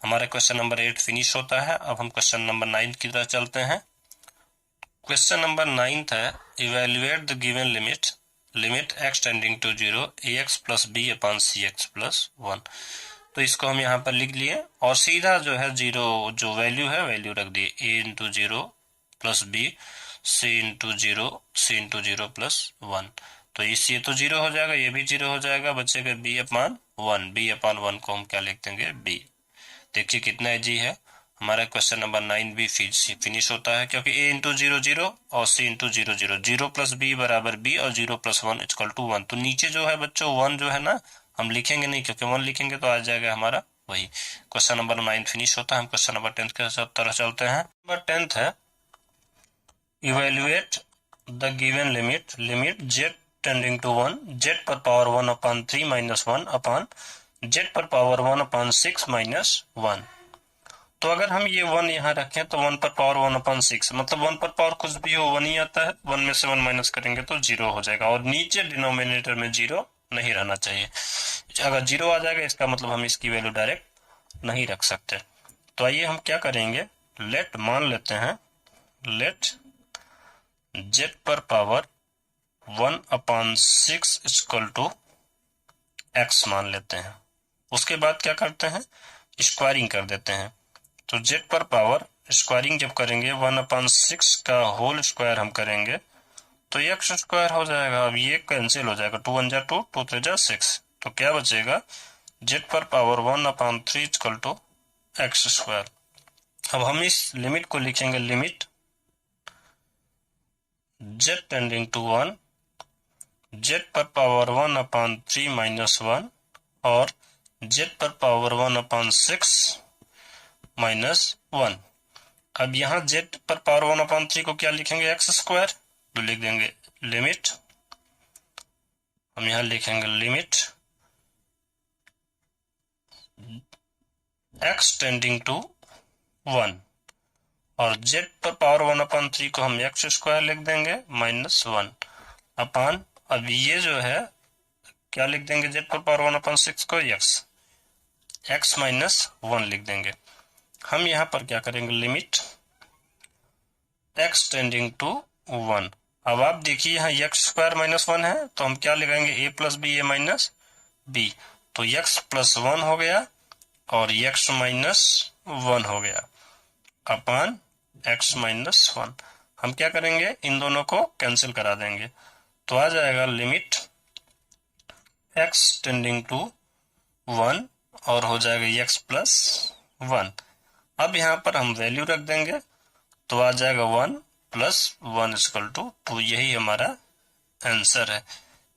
हमारा क्वेश्चन नंबर 8 फिनिश होता है। अब हम क्वेश्चन नंबर 9 की तरफ चलते हैं। क्वेश्चन नंबर 9 है, evaluate the given limit x tending to 0 ax plus b upon cx plus 1। तो इसको हम यहाँ पर लिख लिए और सीधा जो है जीरो जो वैल्यू है वैल्यू रख दिए, a into 0 plus b c into 0 plus 1। तो ये तो 0 हो जाएगा, ये भी 0 हो जाएगा, बचेगा b अपॉन 1। b अपॉन 1 को हम क्या लिख देंगे, b। देखिए कितना इजी है, हमारा क्वेश्चन नंबर 9 भी फिनिश होता है, क्योंकि a इंटू 0 0 और c इंटू 0 0, 0 प्लस b बराबर b और 0 प्लस 1 इक्वल टू 1। तो नीचे जो है बच्चों 1 जो है ना हम लिखेंगे नहीं, क्योंकि 1 लिखेंगे तो आ जाएगा हमारा वही। क्वेश्चन नंबर 9 फिनिश होता है। हम क्वेश्चन नंबर 10 के तरह चलते हैं। नंबर 10 है, evaluate the given limit z tending to 1 z पर power 1 upon 3 minus 1 upon z पर पावर 1 अपॉन 6 माइनस 1। तो अगर हम ये 1 यहाँ रखें तो 1 पर पावर 1 अपॉन 6, मतलब 1 पर पावर कुछ भी हो 1 ही आता है, 1 में से 1 माइनस करेंगे तो 0 हो जाएगा और नीचे डिनोमिनेटर में 0 नहीं रहना चाहिए। अगर 0 आ जाएगा इसका मतलब हम इसकी वैल्यू डायरेक्ट नहीं रख सकते। तो आइए हम क्या करेंगे, लेट मान लेते हैं, लेट z पर power 1 upon 6 equal to x मान लेते हैं। उसके बाद क्या करते हैं, स्क्वायरिंग कर देते हैं। तो z पर पावर स्क्वायरिंग जब करेंगे 1 अपॉन 6 का होल स्क्वायर हम करेंगे तो x स्क्वायर हो जाएगा। अब ये कैंसिल हो जाएगा, 2 1 जा 2 2 3 जा 6, तो क्या बचेगा, z पर power 1 upon 3 equal to x square. अब हम इस लिमिट को लिखेंगे, limit z tending to 1 z पर पावर 1 अपॉन 3 माइनस 1 और z पर पावर 1 अपॉन 6 माइनस 1। अब यहाँ z पर पावर 1 अपॉन 3 को क्या लिखेंगे, x स्क्वायर, तो लिख देंगे लिमिट, हम यहाँ लिखेंगे लिमिट x टेंडिंग टू 1 और z पर पावर 1 अपॉन 3 को हम x स्क्वायर लिख देंगे माइनस 1 अपॉन, अब ये जो है क्या लिख देंगे, z पर पावर 1 अपॉन 6 को x माइनस 1 लिख देंगे। हम यहाँ पर क्या करेंगे, लिमिट x टेंडिंग टू 1। अब आप देखिए यहाँ x स्क्वायर माइनस 1 है तो हम क्या लगाएंगे, a plus b a minus b, तो x प्लस 1 हो गया और x माइनस 1 हो गया अपॉन x माइनस 1। हम क्या करेंगे, इन दोनों को कैंसिल करा देंगे, तो आ जाएगा लिमिट x टेंडिंग टू 1 और हो जाएगा x प्लस 1। अब यहाँ पर हम वैल्यू रख देंगे तो आ जाएगा 1 प्लस 1 इक्वल टू 2। यही हमारा आंसर है।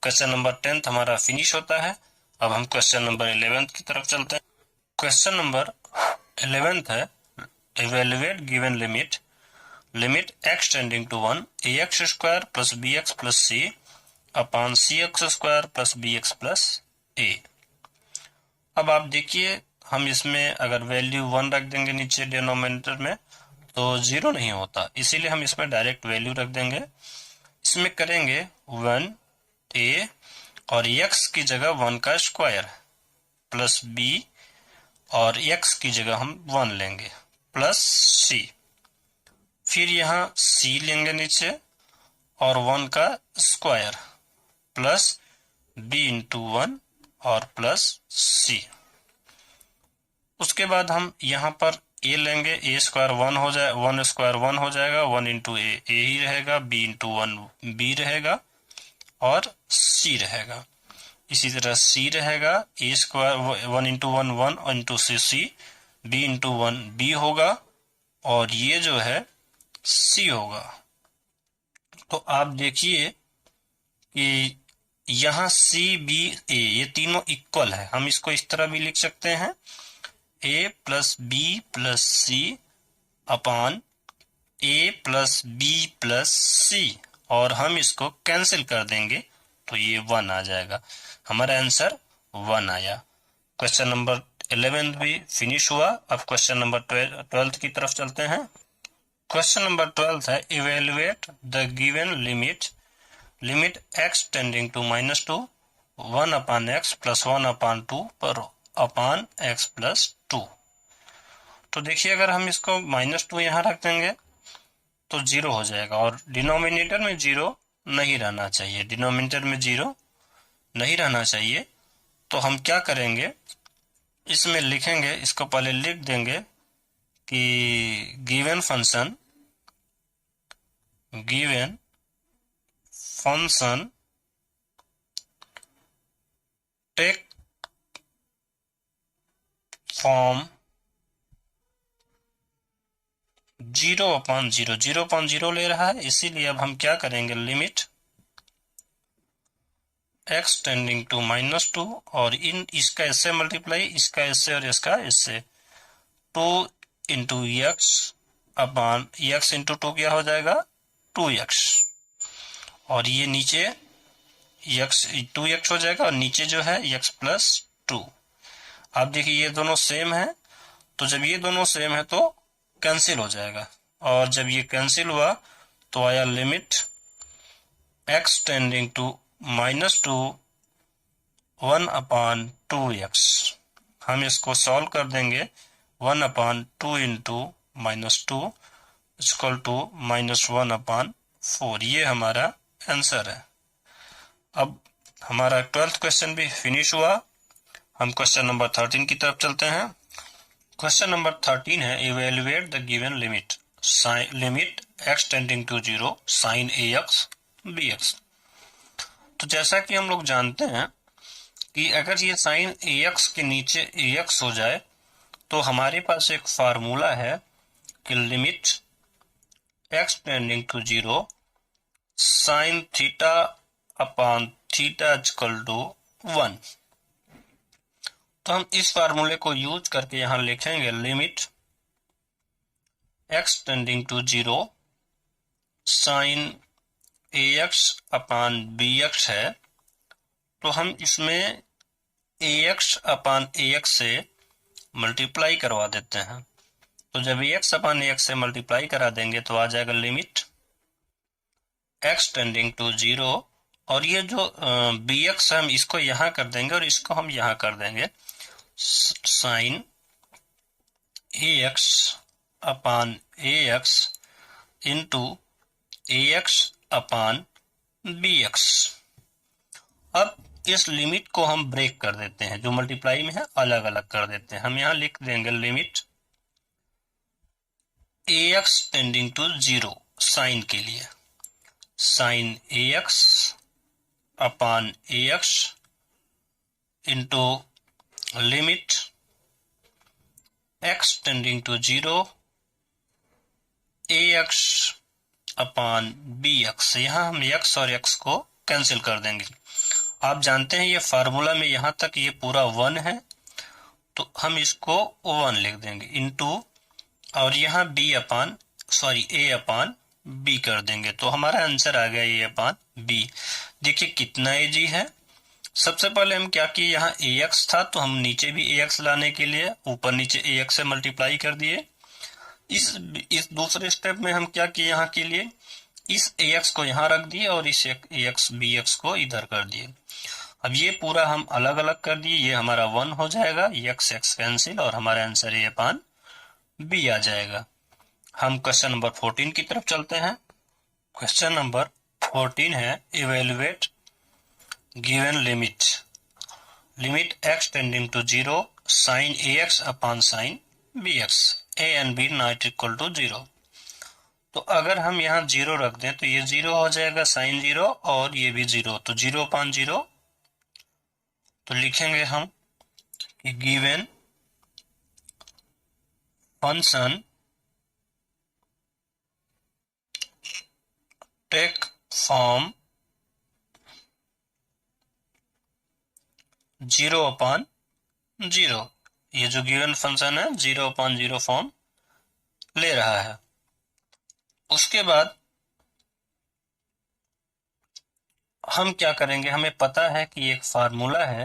क्वेश्चन नंबर 10 हमारा फिनिश होता है। अब हम क्वेश्चन नंबर 11 की तरफ चलते हैं। क्वेश्चन नंबर 11 है, evaluate given limit x tending to 1 ax square plus bx plus c upon c x square plus b x plus a. अब आप देखिए, हम इसमें अगर वैल्यू 1 रख देंगे नीचे डिनोमिनेटर में तो 0 नहीं होता, इसीलिए हम इसमें डायरेक्ट वैल्यू रख देंगे। इसमें करेंगे 1 ए और x की जगह 1 का स्क्वायर प्लस b और x की जगह हम 1 लेंगे प्लस c। फिर यहाँ c लेंगे नीचे और 1 का स्क्वायर प्लस b इंटू 1 और प्लस c। उसके बाद हम यहाँ पर a लेंगे, a स्क्वायर 1 हो जाए, 1 स्क्वायर 1 हो जाएगा, 1 इंटू ए ही रहेगा, b इंटू 1 b रहेगा और c रहेगा। इसी तरह c रहेगा, a स्क्वायर 1 इंटू 1 1 और into c b into 1 b होगा और ये जो है c होगा। तो आप देखिए कि यहाँ c b a ये तीनों इक्वल है, हम इसको इस तरह भी लिख सकते हैं a plus b plus c upon a plus b plus c, और हम इसको कैंसिल कर देंगे तो ये 1 आ जाएगा। हमारा आंसर 1 आया। क्वेश्चन नंबर 11 भी फिनिश हुआ। अब क्वेश्चन नंबर 12 की तरफ चलते हैं। क्वेश्चन नंबर 12 है evaluate the given limit x tending to -2 1 upon x plus 1 upon 2 पर अपान एक्स प्लस 2। तो देखिए, अगर हम इसको -2 यहाँ रख देंगे तो 0 हो जाएगा और डिनोमिनेटर में 0 नहीं रहना चाहिए, डिनोमिनेटर में 0 नहीं रहना चाहिए। तो हम क्या करेंगे, इसमें लिखेंगे, इसको पहले लिख देंगे कि गिवन फंक्शन टेक फॉर्म 0 अपान 0, 0 अपान 0 ले रहा है, इसीलिए अब हम क्या करेंगे, लिमिट x टेंडिंग टू -2 और इसका इससे मल्टीप्लाई, इसका इससे और इसका इससे, 2 इंटू एक्स अपान x इंटू 2 क्या हो जाएगा 2x, और ये नीचे x 2x हो जाएगा और नीचे जो है x प्लस 2। आप देखिए ये दोनों सेम है, तो जब ये दोनों सेम है तो कैंसिल हो जाएगा, और जब ये कैंसिल हुआ तो आया limit x tending to -2 1 upon 2x। हम इसको सॉल्व कर देंगे, 1 upon 2 into -2 equal to -1 upon 4। ये हमारा आंसर है। अब हमारा 12th क्वेश्चन भी फिनिश हुआ। हम क्वेश्चन नंबर 13 की तरफ चलते हैं। क्वेश्चन नंबर 13 है evaluate the given limit x tending to 0 sine ax bx। तो जैसा कि हम लोग जानते हैं कि अगर ये साइन ax के नीचे ax हो जाए तो हमारे पास एक फार्मूला है कि limit x tending to 0 sine theta upon theta equal to 1। तो हम इस फार्मूले को यूज करके यहां लिखेंगे limit x tending to 0 sine ax upon bx है, तो हम इसमें ax अपान ax से मल्टीप्लाई करवा देते हैं। तो जब ax अपान ax से मल्टीप्लाई करा देंगे तो आ जाएगा लिमिट x टेंडिंग टू 0, और ये जो bx हम इसको यहां कर देंगे और इसको हम यहां कर देंगे, sign ax upon ax into ax upon bx। अब इस लिमिट को हम ब्रेक कर देते हैं, जो मल्टीप्लाई में है अलग अलग कर देते हैं। हम यहां लिख देंगे limit ax tending to 0 sine के लिए, sine ax upon ax into limit x tending to 0 ax upon bx। यहां हम x और x को कैंसिल कर देंगे। आप जानते हैं ये फार्मूला में यहां तक ये पूरा 1 है, तो हम इसको 1 लिख देंगे इंटू, और यहाँ a अपान बी कर देंगे तो हमारा आंसर आ गया ए अपान बी। देखिए कितना एजी है। सबसे पहले हम क्या किए, यहाँ ए एक्स था तो हम नीचे भी ए एक्स लाने के लिए ऊपर नीचे ए एक्स से मल्टीप्लाई कर दिए। इस दूसरे स्टेप में हम क्या किए, यहाँ के लिए इस ए एक्स को यहाँ रख दिए और इस ए एक्स बी एक्स को इधर कर दिए। अब ये पूरा हम अलग अलग कर दिए, ये हमारा 1 हो जाएगा, एक्स एक्स कैंसिल और हमारा आंसर ए अपान बी आ जाएगा। हम क्वेश्चन नंबर 14 की तरफ चलते हैं। क्वेश्चन नंबर 14 है evaluate given limit x tending to 0 sine a x upon sine b x a and b not equal to 0। तो अगर हम यहाँ 0 रख दें तो ये 0 हो जाएगा साइन 0 और ये भी 0, तो 0 अपॉन 0। तो लिखेंगे हम कि given function take form 0 upon 0। ये जो गिवन फंक्शन है 0 अपॉन 0 फॉर्म ले रहा है। उसके बाद हम क्या करेंगे, हमें पता है कि एक फार्मूला है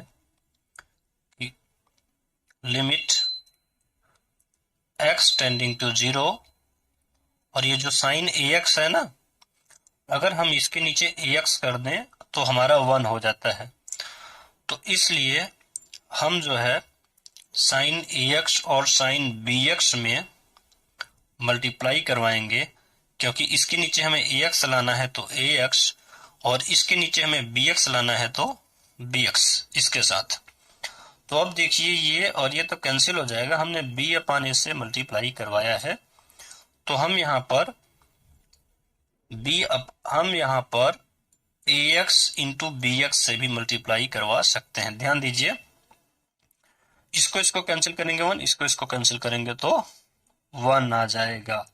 कि लिमिट x टेंडिंग टू 0 और ये जो साइन ए एक्स है ना, अगर हम इसके नीचे ए एक्स कर दें तो हमारा 1 हो जाता है। तो इसलिए हम जो है साइन ए एक्स और साइन बी एक्स में मल्टीप्लाई करवाएंगे, क्योंकि इसके नीचे हमें ए एक्स लाना है तो ए एक्स और इसके नीचे हमें बी एक्स लाना है तो बी एक्स इसके साथ। तो अब देखिए ये और ये तो कैंसिल हो जाएगा, हमने बी अपान ए से मल्टीप्लाई करवाया है तो हम यहाँ पर हम यहाँ पर ए एक्स इंटू बी एक्स से भी मल्टीप्लाई करवा सकते हैं। ध्यान दीजिए, इसको कैंसिल करेंगे 1, इसको कैंसिल करेंगे तो 1 आ जाएगा।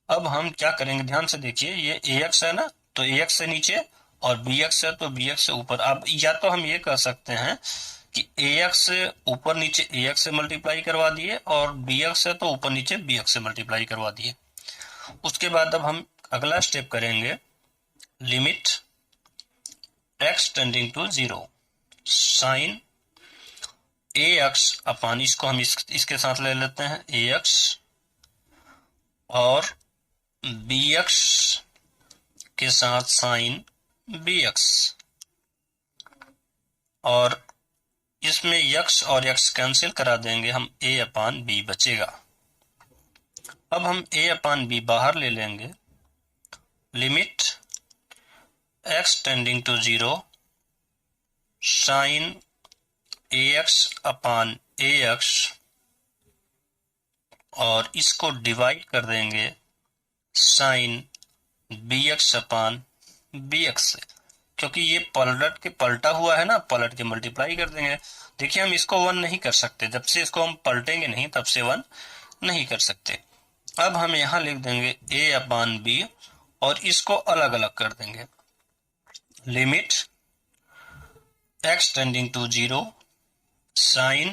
अब हम क्या करेंगे, ध्यान से देखिए, ये ए एक्स है ना, तो ए एक्स से नीचे और बी एक्स है तो बी एक्स से ऊपर। अब या तो हम ये कर सकते हैं कि ए एक्स से ऊपर नीचे ए एक्स से मल्टीप्लाई करवा दिए और बी एक्स है तो ऊपर नीचे बी एक्स से मल्टीप्लाई करवा दिए। उसके बाद अब हम अगला स्टेप करेंगे, limit x tending to 0 sine a x upon, इसको हम इसके साथ ले लेते हैं ए एक्स और बी एक्स के साथ साइन बी एक्स, और इसमें x और x कैंसिल करा देंगे, हम a अपान b बचेगा। अब हम a अपान b बाहर ले लेंगे, limit x tending to 0 sine ax upon ax और इसको डिवाइड कर देंगे साइन bx अपान bx से, क्योंकि ये पलटा हुआ है ना, पलट के मल्टीप्लाई कर देंगे। देखिए हम इसको 1 नहीं कर सकते, जब से इसको हम पलटेंगे नहीं तब से 1 नहीं कर सकते। अब हम यहाँ लिख देंगे a अपान b और इसको अलग अलग कर देंगे, limit x tending to 0 sine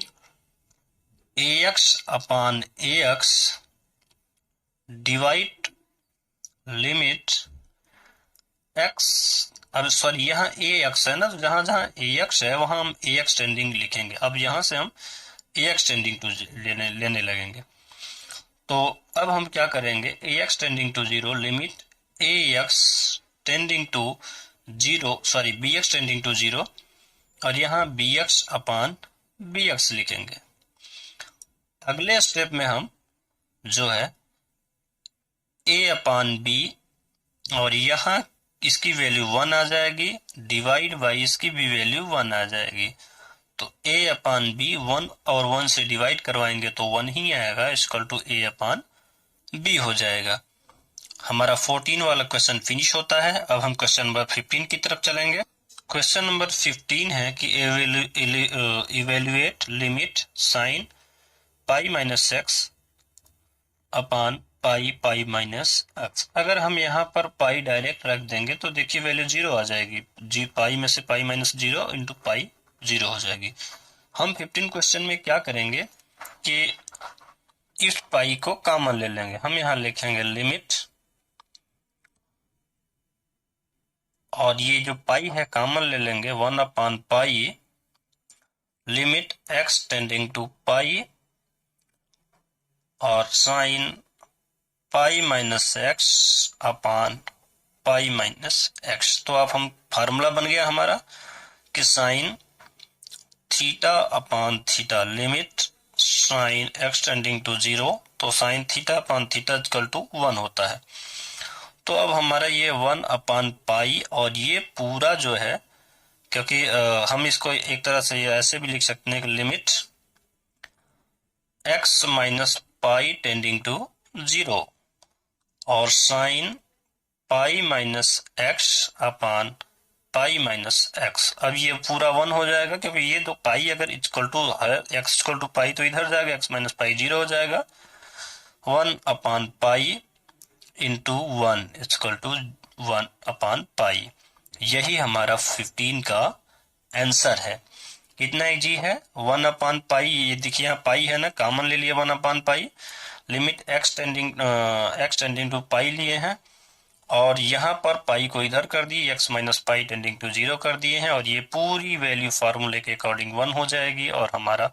ax upon ax divide limit x, अब सॉरी यहाँ ए एक्स है ना, तो जहां जहां ए एक्स है वहां हम ए एक्स टेंडिंग लिखेंगे। अब यहां से हम ए एक्स टेंडिंग टू लेने लगेंगे। तो अब हम क्या करेंगे, a x tending to 0 limit a x tending to 0 sorry b x tending to 0 और यहाँ b x upon b x लिखेंगे। अगले स्टेप में हम जो है ए अपान बी और यहाँ इसकी वैल्यू 1 आ जाएगी, डिवाइड बाई इसकी भी वैल्यू 1 आ जाएगी। तो a अपान बी 1 और 1 से डिवाइड करवाएंगे तो 1 ही आएगा, equal to a upon b हो जाएगा। हमारा 14 वाला क्वेश्चन फिनिश होता है। अब हम क्वेश्चन नंबर 15 की तरफ चलेंगे। क्वेश्चन नंबर 15 है कि evaluate limit sine pi minus x upon pi minus x. अगर हम यहाँ पर पाई डायरेक्ट रख देंगे तो देखिए वैल्यू 0 आ जाएगी, पाई में से पाई माइनस 0 इंटू पाई 0 हो जाएगी। हम 15 क्वेश्चन में क्या करेंगे कि इस पाई को कॉमन ले लेंगे। हम यहाँ लिखेंगे लिमिट और ये जो पाई है कॉमन ले लेंगे, 1/पाई limit x tending to pi और sine pi minus x upon pi minus x. तो अब हम फार्मूला बन गया हमारा कि sine theta upon theta limit sine x tending to 0, तो sine theta upon theta equal to 1 होता है। तो अब हमारा ये 1/पाई और ये पूरा जो है, क्योंकि हम इसको एक तरह से ये ऐसे भी लिख सकते हैं कि limit x minus pi tending to 0 और sine pi minus x upon pi minus x. अब ये पूरा 1 हो जाएगा, क्योंकि ये तो पाई अगर इक्वल टू है x इक्वल टू पाई तो इधर जाएगा, x माइनस पाई 0 हो जाएगा। 1/पाई इंटू 1 इक्वल टू 1/पाई। यही हमारा 15 का आंसर है। कितना इजी है, 1/पाई। ये देखिए यहाँ पाई है ना, कॉमन ले लिया 1/पाई, limit x tending to pi लिए हैं और यहाँ पर पाई को इधर कर दी, x minus pi tending to 0 कर दिए हैं और ये पूरी वैल्यू फार्मूले के अकॉर्डिंग 1 हो जाएगी और हमारा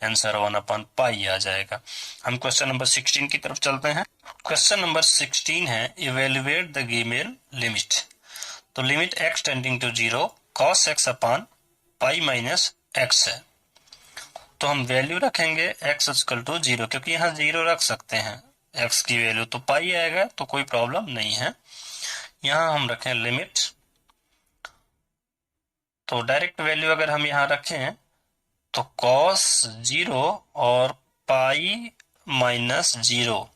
आंसर 1/पाई आ जाएगा। हम क्वेश्चन नंबर 16 की तरफ चलते हैं। क्वेश्चन नंबर 16 है इवेल्युएट द गिवन लिमिट। तो limit x tending to 0 cos x upon pi minus x है। तो हम वैल्यू रखेंगे x इक्वल टू 0, क्योंकि यहाँ 0 रख सकते हैं, x की वैल्यू तो पाई आएगा तो कोई प्रॉब्लम नहीं है। यहाँ हम रखें लिमिट, तो डायरेक्ट वैल्यू अगर हम यहाँ रखें तो cos 0 और पाई माइनस 0।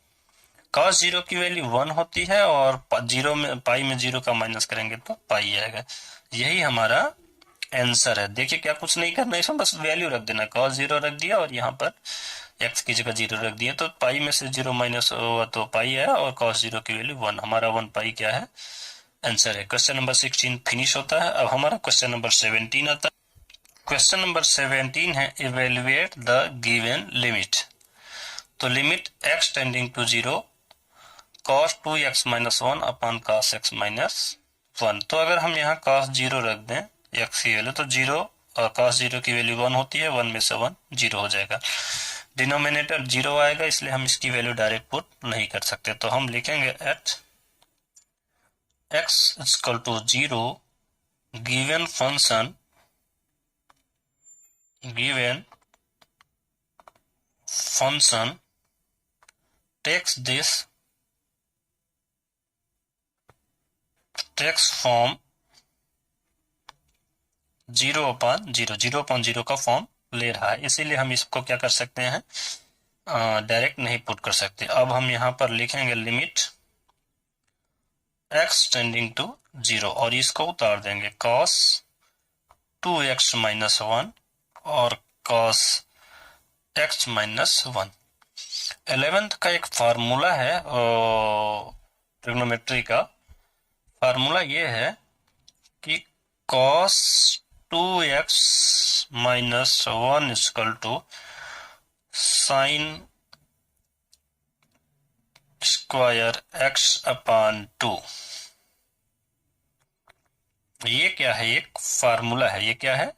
cos 0 की वैल्यू 1 होती है और 0 में पाई में 0 का माइनस करेंगे तो पाई आएगा। यही हमारा आंसर है। देखिए क्या कुछ नहीं करना, इसमें बस वैल्यू रख देना, cos 0 रख दिया और यहाँ पर x की जगह 0 रख दिया, तो पाई में से 0 माइनस हुआ तो पाई है और cos 0 की वैल्यू 1, हमारा 1 पाई क्या है, आंसर है। क्वेश्चन नंबर 16 फिनिश होता है। अब हमारा क्वेश्चन नंबर 17 आता है। क्वेश्चन नंबर 17 है इवेल्युएट द गिवन लिमिट। तो limit x tending to 0 cos 2x minus 1 upon cos x minus 1। तो अगर हम यहाँ cos 0 रख दें x की वैल्यू तो 0 और cos 0 की वैल्यू 1 होती है, 1 में से 1 0 हो जाएगा। डिनोमिनेटर 0 आएगा, इसलिए हम इसकी वैल्यू डायरेक्ट पुट नहीं कर सकते। तो हम लिखेंगे at x equal to 0 given function takes form 0/0, 0/0 का फॉर्म ले रहा है, इसीलिए हम इसको क्या कर सकते हैं, डायरेक्ट नहीं पुट कर सकते। अब हम यहाँ पर लिखेंगे लिमिट x टेंडिंग टू 0 और इसको उतार देंगे cos 2x माइनस 1 और cos x माइनस 1। 11th का एक फार्मूला है ट्रिग्नोमेट्री का, फार्मूला ये है कि cos 2x minus 1 equal to sine square x upon 2। ये क्या है, एक फार्मूला है। ये क्या है,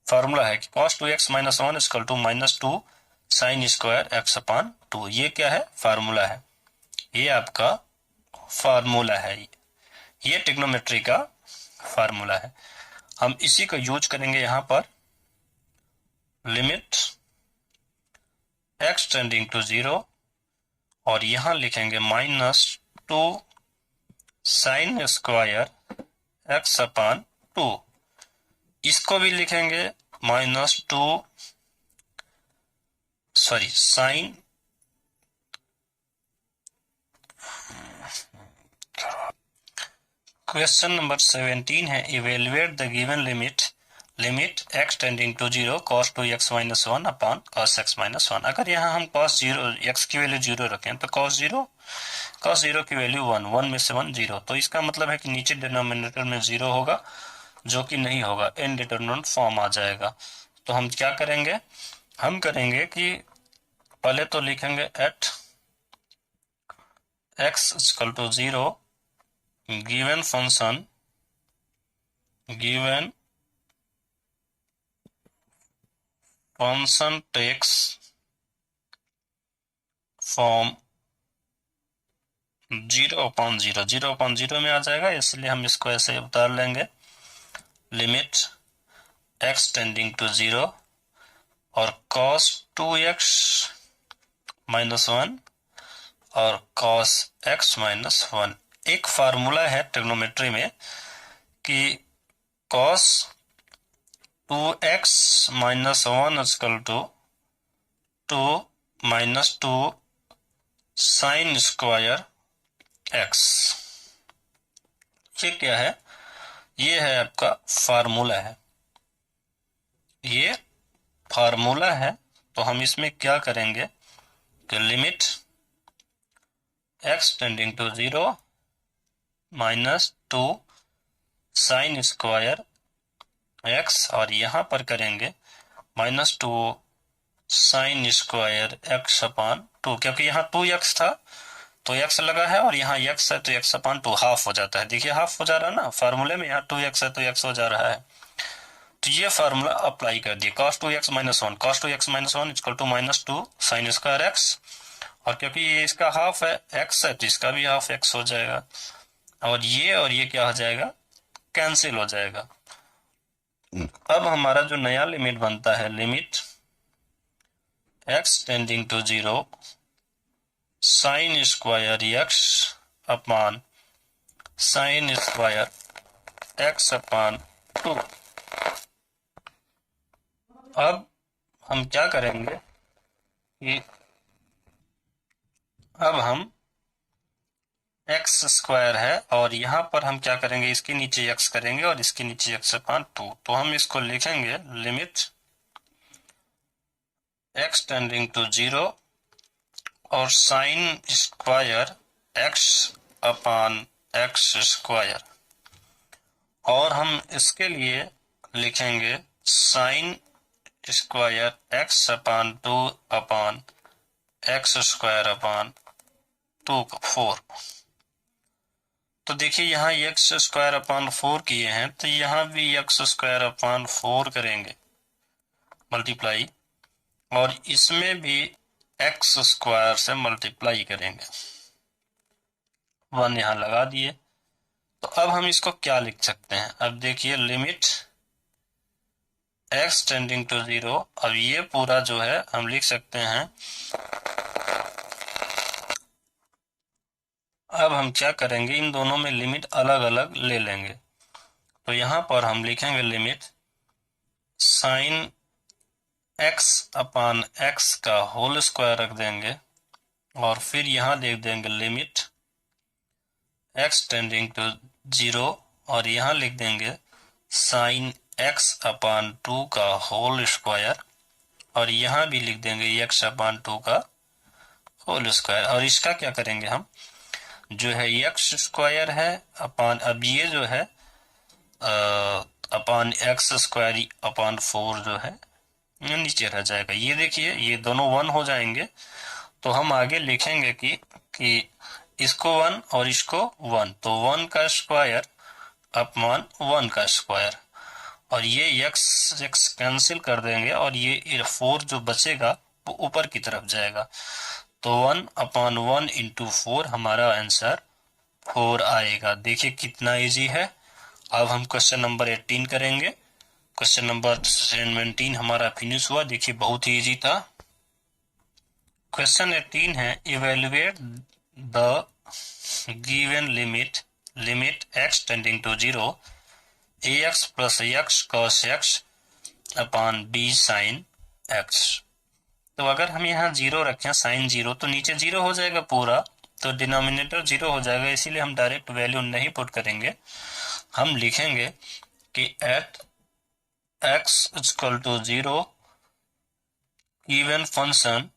फार्मूला है कि cos 2x minus 1 equal to minus 2 sine square x upon 2। ये क्या है, फार्मूला है। ये आपका फार्मूला है, ये ट्रिग्नोमेट्री का फार्मूला है। हम इसी को यूज करेंगे यहाँ पर। लिमिट x टेंडिंग टू 0 और यहाँ लिखेंगे minus 2 sine square x upon 2। इसको भी लिखेंगे माइनस 2 साइन क्वेश्चन नंबर 17 है evaluate the given limit x tending to 0 cos 2x minus 1 upon cos x minus 1। अगर यहाँ हम cos 0 x की वैल्यू 0 रखें तो cos 0 की वैल्यू 1, 1 में से 1 0, तो इसका मतलब है कि नीचे डिनोमिनेटर में 0 होगा, जो कि नहीं होगा, इनडिटरमिनेट फॉर्म आ जाएगा। तो हम क्या करेंगे, हम करेंगे कि पहले तो लिखेंगे at x equal to 0 given function given function takes form 0/0, 0/0 में आ जाएगा, इसलिए हम इसको ऐसे उतार लेंगे। लिमिट x टेंडिंग टू 0 और cos 2x माइनस 1 और cos x माइनस 1। एक फार्मूला है ट्रिग्नोमेट्री में कि cos 2x minus 1 equal to 2 minus 2 sine square x। ये क्या है? ये है आपका फार्मूला है, ये फार्मूला है। तो हम इसमें क्या करेंगे कि limit x tending to 0 minus 2 sine square x, और यहां पर करेंगे minus 2 sine square x upon 2, क्योंकि यहाँ 2x था तो x लगा है और यहाँ x है तो x अपान 2 हाफ हो जाता है। देखिए हाफ हो जा रहा है ना फार्मूले में, यहाँ 2x है तो x हो जा रहा है। तो ये फार्मूला अप्लाई कर दिए, cos 2x minus 1, cos 2x minus 1 equal to minus 2 sine square x, और क्योंकि ये इसका हाफ है x है तो इसका भी हाफ x हो जाएगा, और ये क्या हो जाएगा? कैंसिल हो जाएगा। अब हमारा जो नया लिमिट बनता है, limit x tending to 0 sine square x upon sine square x upon 2। अब हम क्या करेंगे कि अब हम x स्क्वायर है और यहाँ पर हम क्या करेंगे, इसके नीचे x करेंगे और इसके नीचे x अपान 2। तो हम इसको लिखेंगे लिमिट x टेंडिंग टू 0 और sign square x upon x square, और हम इसके लिए लिखेंगे साइन स्क्वायर x अपान 2 अपान x स्क्वायर अपान 4। तो देखिए यहाँ x स्क्वायर अपान 4 किए हैं तो यहाँ भी x स्क्वायर अपान 4 करेंगे मल्टीप्लाई, और इसमें भी x स्क्वायर से मल्टीप्लाई करेंगे, 1 यहाँ लगा दिए। तो अब हम इसको क्या लिख सकते हैं? अब देखिए लिमिट x टेंडिंग टू 0, अब ये पूरा जो है हम लिख सकते हैं। अब हम क्या करेंगे, इन दोनों में लिमिट अलग अलग ले लेंगे। तो यहाँ पर हम लिखेंगे limit sign x upon x का होल स्क्वायर रख देंगे, और फिर यहाँ लिख देंगे लिमिट x टेंडिंग टू 0, और यहाँ लिख देंगे साइन x अपान 2 का होल स्क्वायर, और यहाँ भी लिख देंगे x अपान 2 का होल स्क्वायर। और इसका क्या करेंगे, हम जो है x स्क्वायर है अपान, अब ये जो है अपान x स्क्वायर अपान 4 जो है ये नीचे रह जाएगा। ये देखिए ये दोनों 1 हो जाएंगे, तो हम आगे लिखेंगे कि इसको 1 और इसको 1, तो 1 का स्क्वायर अपमान 1 का स्क्वायर, और ये x कैंसिल कर देंगे और ये 4 जो बचेगा वो ऊपर की तरफ जाएगा। तो 1 अपान 1 इंटू 4 हमारा आंसर 4 आएगा। देखिए कितना इजी है। अब हम क्वेश्चन नंबर 18 करेंगे। क्वेश्चन नंबर 17 हमारा फिनिश हुआ। देखिए बहुत ही इजी था। क्वेश्चन 18 है, evaluate the given limit x tending to 0 ax plus x cos x upon b sine x। तो अगर हम यहाँ 0 रखें साइन 0 तो नीचे 0 हो जाएगा पूरा, तो डिनोमिनेटर 0 हो जाएगा, इसीलिए हम डायरेक्ट वैल्यू नहीं पुट करेंगे। हम लिखेंगे कि at x equal to 0 given function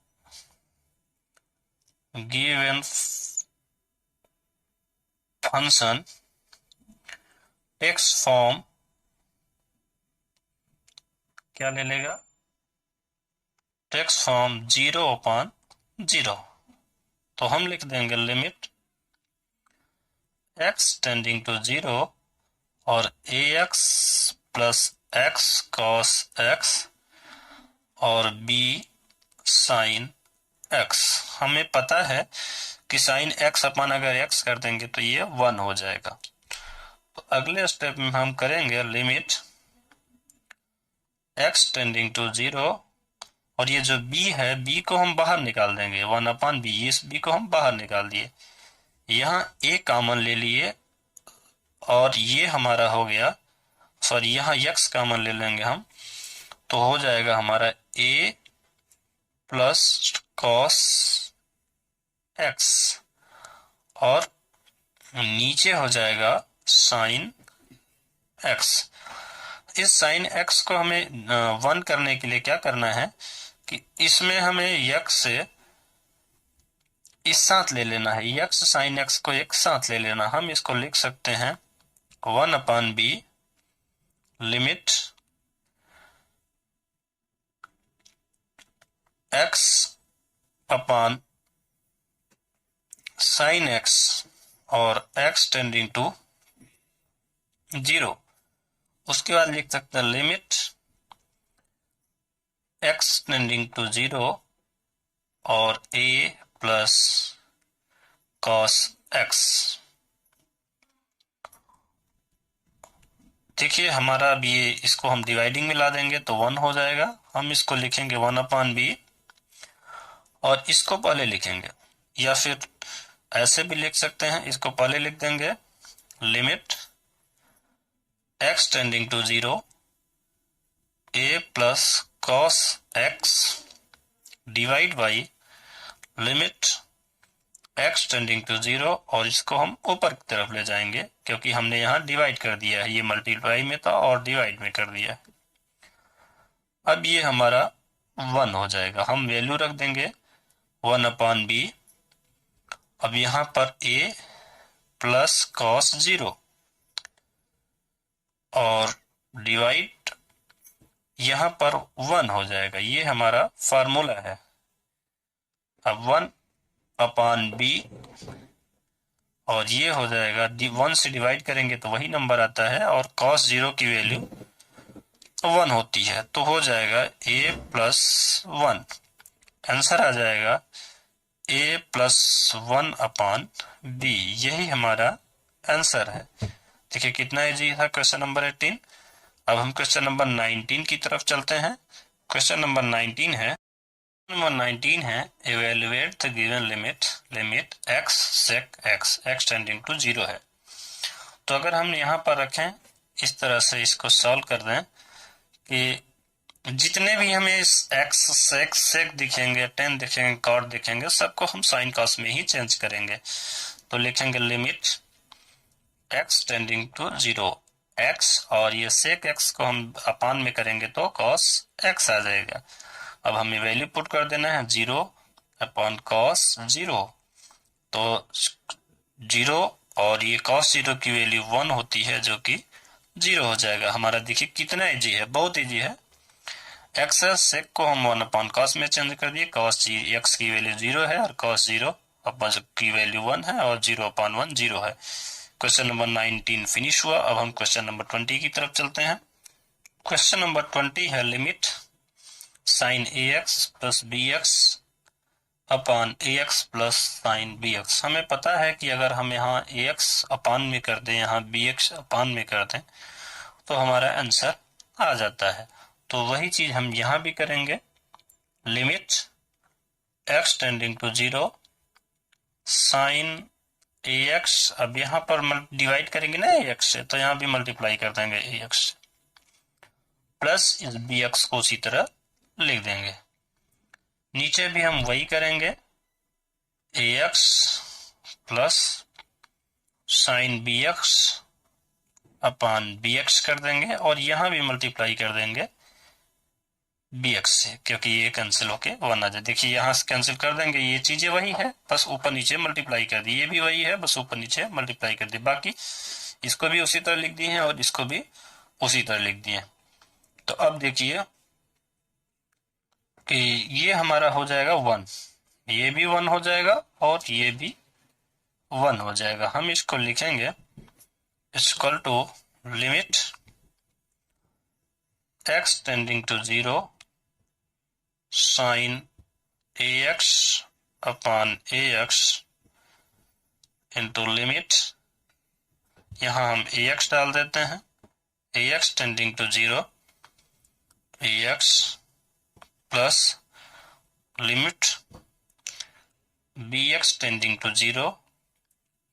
takes form क्या ले लेगा, टेक्स फॉर्म 0/0। तो हम लिख देंगे लिमिट x टेंडिंग टू 0 और a x plus x cos x और बी साइन एक्स। हमें पता है कि साइन एक्स अपन अगर एक्स कर देंगे तो ये 1 हो जाएगा। तो अगले स्टेप में हम करेंगे लिमिट एक्स टेंडिंग टू 0, और ये जो b है b को हम बाहर निकाल देंगे 1/b, इस b को हम बाहर निकाल दिए, यहाँ a कॉमन ले लिए और ये हमारा हो गया, सॉरी यहाँ x कॉमन ले लेंगे हम, तो हो जाएगा हमारा a प्लस कॉस x और नीचे हो जाएगा साइन x। इस साइन x को हमें 1 करने के लिए क्या करना है कि इसमें हमें x से इस साथ ले लेना है, x साइन x को एक साथ ले लेना। हम इसको लिख सकते हैं 1/b limit x upon sine x और x टेंडिंग टू 0। उसके बाद लिख सकते हैं लिमिट x टेंडिंग टू 0 और a प्लस कॉस x। देखिए हमारा अब ये इसको हम डिवाइडिंग में ला देंगे तो 1 हो जाएगा। हम इसको लिखेंगे 1/b और इसको पहले लिखेंगे, या फिर ऐसे भी लिख सकते हैं, इसको पहले लिख देंगे limit x tending to 0 a plus cos x divide by limit x tending to 0, और इसको हम ऊपर की तरफ ले जाएंगे क्योंकि हमने यहाँ डिवाइड कर दिया है, ये मल्टीप्लाई में था और डिवाइड में कर दिया है। अब ये हमारा 1 हो जाएगा, हम वैल्यू रख देंगे 1/b। अब यहाँ पर a प्लस कॉस 0 और डिवाइड यहाँ पर 1 हो जाएगा, ये हमारा फार्मूला है। अब 1/b और ये हो जाएगा 1 से डिवाइड करेंगे तो वही नंबर आता है, और cos 0 की वैल्यू 1 होती है, तो हो जाएगा a प्लस 1। आंसर आ जाएगा a प्लस 1/b, यही हमारा आंसर है। देखिए कितना इजी था क्वेश्चन नंबर 18। अब हम क्वेश्चन नंबर 19 की तरफ चलते हैं। क्वेश्चन नंबर 19 है evaluate the given limit x sec x tending to 0 है। तो अगर हम यहाँ पर रखें, इस तरह से इसको सॉल्व कर दें कि जितने भी हमें इस x sec दिखेंगे, tan दिखेंगे, cot दिखेंगे, सबको हम sin cos में ही चेंज करेंगे। तो लिखेंगे limit x tending to 0 x, और ये sec x को हम अपान में करेंगे तो cos x आ जाएगा। अब हमें वैल्यू पुट कर देना है 0/cos 0, तो 0 और ये cos 0 की वैल्यू 1 होती है जो कि 0 हो जाएगा हमारा। देखिए कितना इजी है, बहुत इजी है। x sec को हम 1/cos में चेंज कर दिए, cos x की वैल्यू 0 है और cos 0 की वैल्यू 1 है और 0/1 0 है। क्वेश्चन नंबर 19 फिनिश हुआ। अब हम क्वेश्चन नंबर 20 की तरफ चलते हैं। क्वेश्चन नंबर 20 है limit sine ax plus bx upon ax plus sine bx। हमें पता है कि अगर हम यहाँ ax अपान में कर दें, यहाँ bx अपान में कर दें, तो हमारा आंसर आ जाता है। तो वही चीज हम यहाँ भी करेंगे, limit x tending to 0 sine ax। अब यहाँ पर डिवाइड करेंगे ना ax से, तो यहाँ भी मल्टीप्लाई कर देंगे ax से, प्लस इस bx को उसी तरह लिख देंगे। नीचे भी हम वही करेंगे, ax प्लस साइन bx अपान bx कर देंगे, और यहाँ भी मल्टीप्लाई कर देंगे bx से, क्योंकि ये कैंसिल होके 1 आ जाए। देखिए यहाँ से कैंसिल कर देंगे, ये चीजें वही है, बस ऊपर नीचे मल्टीप्लाई कर दी, ये भी वही है, बस ऊपर नीचे मल्टीप्लाई कर दी। बाकी इसको भी उसी तरह लिख दिए हैं और इसको भी उसी तरह लिख दिए। तो अब देखिए कि ये हमारा हो जाएगा 1, ये भी 1 हो जाएगा और ये भी 1 हो जाएगा। हम इसको लिखेंगे equal to limit x tending to 0 sine ax upon ax into limit, यहां हम ax डाल देते हैं, ax tending to 0 ax plus limit bx tending to 0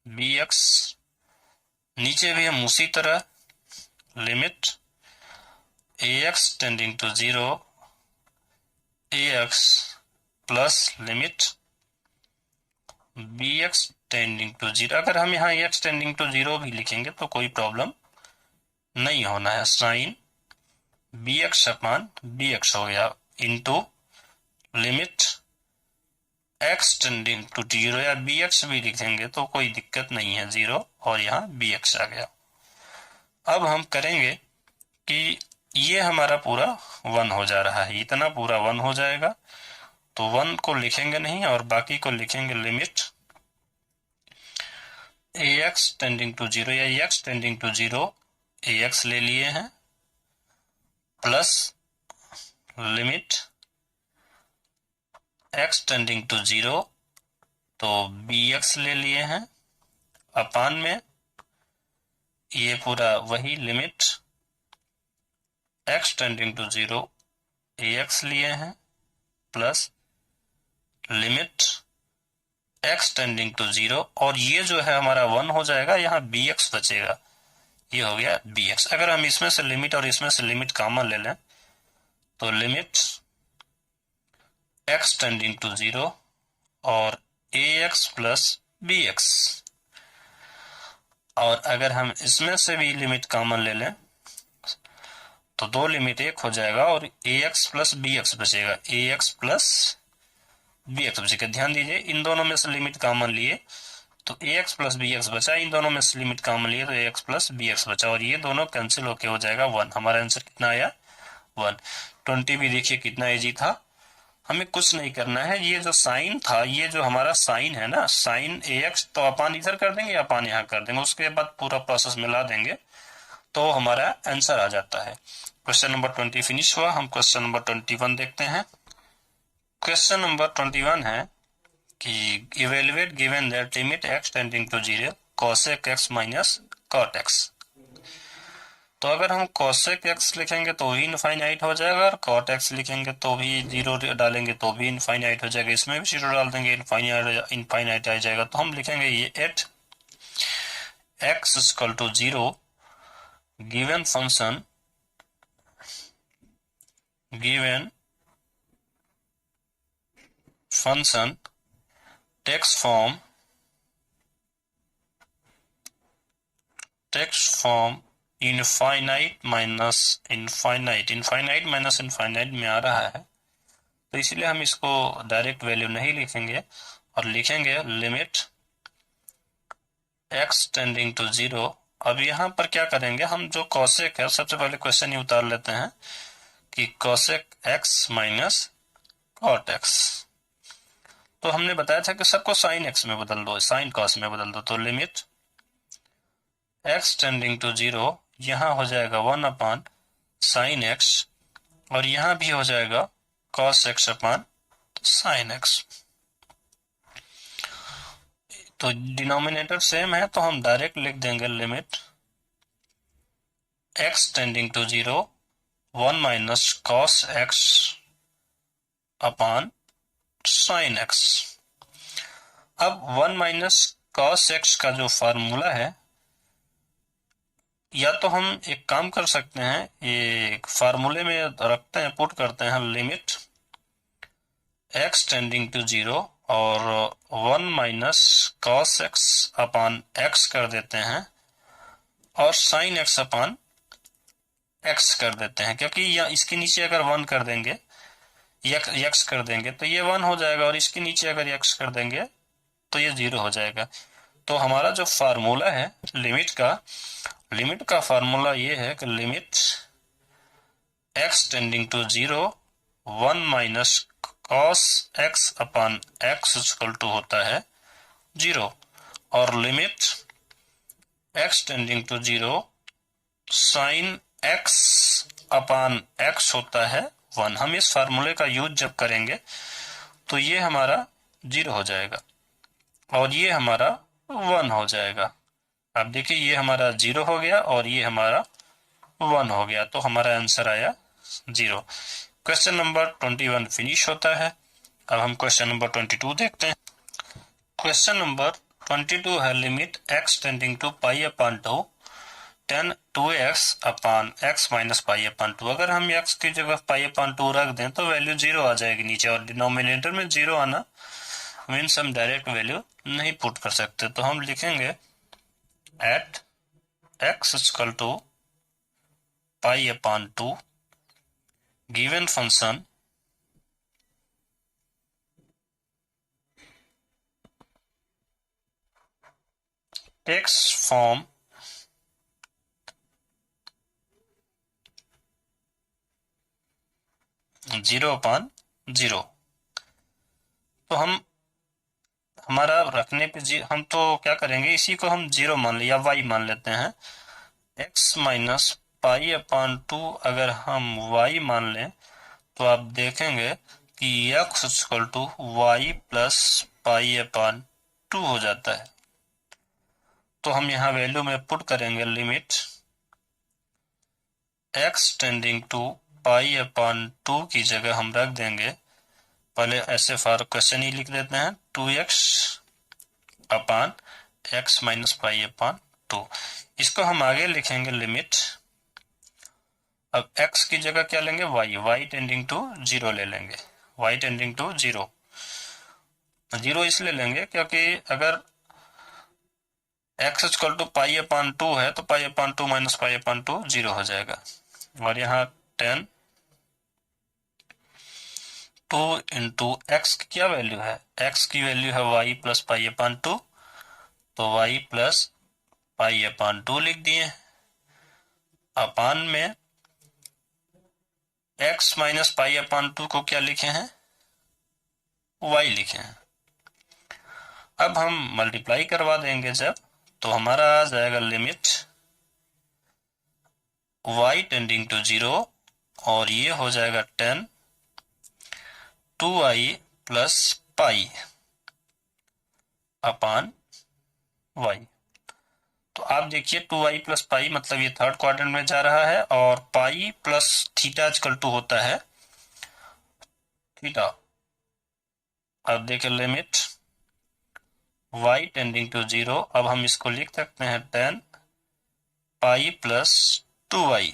bx, नीचे भी हम उसी तरह limit ax tending to 0 ax plus limit bx tending to 0। अगर हम यहाँ x टेंडिंग टू 0 भी लिखेंगे तो कोई प्रॉब्लम नहीं होना है, साइन bx अपॉन bx हो गया into limit x tending to 0, या bx भी लिखेंगे तो कोई दिक्कत नहीं है, 0 और यहाँ bx आ गया। अब हम करेंगे कि ये हमारा पूरा 1 हो जा रहा है, इतना पूरा 1 हो जाएगा, तो 1 को लिखेंगे नहीं और बाकी को लिखेंगे लिमिट ax टेंडिंग टू 0 या x टेंडिंग टू 0 ax ले लिए हैं plus limit x tending to 0 तो bx ले लिए हैं, अपान में ये पूरा वही limit x tending to 0 ax लिए हैं plus limit x tending to 0, और ये जो है हमारा 1 हो जाएगा, यहाँ bx बचेगा, ये हो गया bx। अगर हम इसमें से लिमिट और इसमें से लिमिट कॉमन ले लें तो लिमिट x टेंडिंग टू 0 और ax प्लस bx, और अगर हम इसमें से भी लिमिट कॉमन ले लें तो दो लिमिट एक हो जाएगा और ax प्लस bx बचेगा, ax प्लस bx बचेगा। ध्यान दीजिए इन दोनों में से लिमिट कॉमन लिए तो ax प्लस bx बचा, इन दोनों में से लिमिट कॉमन लिए तो ax प्लस bx बचा, और ये दोनों कैंसिल होके हो जाएगा 1। हमारा आंसर कितना आया 1। 20 भी देखिए कितना इजी था, हमें कुछ नहीं करना है। ये जो साइन था, ये जो हमारा साइन है ना, साइन ax तो अपान इधर कर देंगे, अपान यहाँ कर देंगे, उसके बाद पूरा प्रोसेस मिला देंगे तो हमारा आंसर आ जाता है। क्वेश्चन नंबर 20 फिनिश हुआ। हम क्वेश्चन नंबर 21 देखते हैं। क्वेश्चन नंबर 21 है कि evaluate given that limit x tending to 0 cosec x minus cot x। तो अगर हम cosec x लिखेंगे तो भी इनफाइनाइट हो जाएगा और cot x लिखेंगे तो भी 0 डालेंगे तो भी इनफाइनाइट हो जाएगा, इसमें भी 0 डाल देंगे इनफाइनाइट आ जाएगा। तो हम लिखेंगे ये at x equal to 0 given function takes form infinite minus infinite, infinite minus infinite में आ रहा है, तो इसलिए हम इसको डायरेक्ट वैल्यू नहीं लिखेंगे और लिखेंगे लिमिट x टेंडिंग टू 0। अब यहाँ पर क्या करेंगे, हम जो cosec है, सबसे पहले क्वेश्चन ही उतार लेते हैं कि cosec x minus cot x, तो हमने बताया था कि सबको sin x में बदल दो, sin cos में बदल दो, तो लिमिट x टेंडिंग टू 0 यहाँ हो जाएगा 1 अपान साइन x, और यहाँ भी हो जाएगा cos x upon sine x। तो डिनोमिनेटर सेम है तो हम डायरेक्ट लिख देंगे limit x tending to 0 1 minus cos x upon sine x। अब 1 माइनस cos x का जो फार्मूला है, या तो हम एक काम कर सकते हैं, ये फार्मूले में रखते हैं, पुट करते हैं लिमिट x टेंडिंग टू 0 और 1 minus cos x upon x कर देते हैं और sin x अपान x कर देते हैं, क्योंकि या इसके नीचे अगर 1 कर देंगे x कर देंगे तो ये 1 हो जाएगा, और इसके नीचे अगर x कर देंगे तो ये 0 हो जाएगा। तो हमारा जो फार्मूला है लिमिट का फार्मूला ये है कि limit x tending to 0 1 minus cos x upon x equal to होता है 0, और limit x tending to 0 sine x upon x होता है 1। हम इस फार्मूले का यूज जब करेंगे तो ये हमारा 0 हो जाएगा और ये हमारा 1 हो जाएगा। अब देखिए ये हमारा 0 हो गया और ये हमारा 1 हो गया, तो हमारा आंसर आया 0। क्वेश्चन नंबर 21 फिनिश होता है। अब हम क्वेश्चन नंबर 22 देखते हैं। क्वेश्चन नंबर 22 है limit x tending to pi upon 2 tan 2x upon x minus pi upon 2। अगर हम x की जगह पाई अपान 2 रख दें तो वैल्यू 0 आ जाएगी नीचे, और डिनोमिनेटर में 0 आना मीन्स हम डायरेक्ट वैल्यू नहीं पुट कर सकते, तो हम लिखेंगे at x equal to pi upon 2 given function takes form zero upon 0। तो हम हमारा रखने पे हम तो क्या करेंगे, इसी को हम 0 मान ले या y मान लेते हैं। x माइनस पाई अपान 2 अगर हम y मान लें तो आप देखेंगे कि x equal to y plus pi upon 2 हो जाता है। तो हम यहाँ वैल्यू में पुट करेंगे limit x tending to pi upon 2 की जगह हम रख देंगे, पहले ऐसे फॉर क्वेश्चन ही लिख देते हैं 2x upon x minus pi upon 2। इसको हम आगे लिखेंगे लिमिट, अब x की जगह क्या लेंगे y टेंडिंग टू 0 ले लेंगे, y टेंडिंग टू 0 इसलिए लेंगे क्योंकि अगर x equal to pi upon 2 है तो पाई अपान 2 माइनस पाई अपान 2 0 हो जाएगा। और यहाँ 10 2 इंटू एक्स की क्या वैल्यू है, x की वैल्यू है y प्लस पाई अपान 2, तो y प्लस पाई अपान 2 लिख दिए। अपान में x माइनस पाई अपान 2 को क्या लिखे हैं y लिखे हैं। अब हम मल्टीप्लाई करवा देंगे जब, तो हमारा आ जाएगा लिमिट y टेंडिंग टू 0 और ये हो जाएगा 10 2y प्लस पाई अपान y। तो आप देखिए 2y प्लस पाई मतलब ये थर्ड क्वाड्रेंट में जा रहा है, और pi plus theta equal to होता है थीटा। अब देखिए लिमिट y टेंडिंग टू 0, अब हम इसको लिख सकते हैं 10 पाई प्लस 2y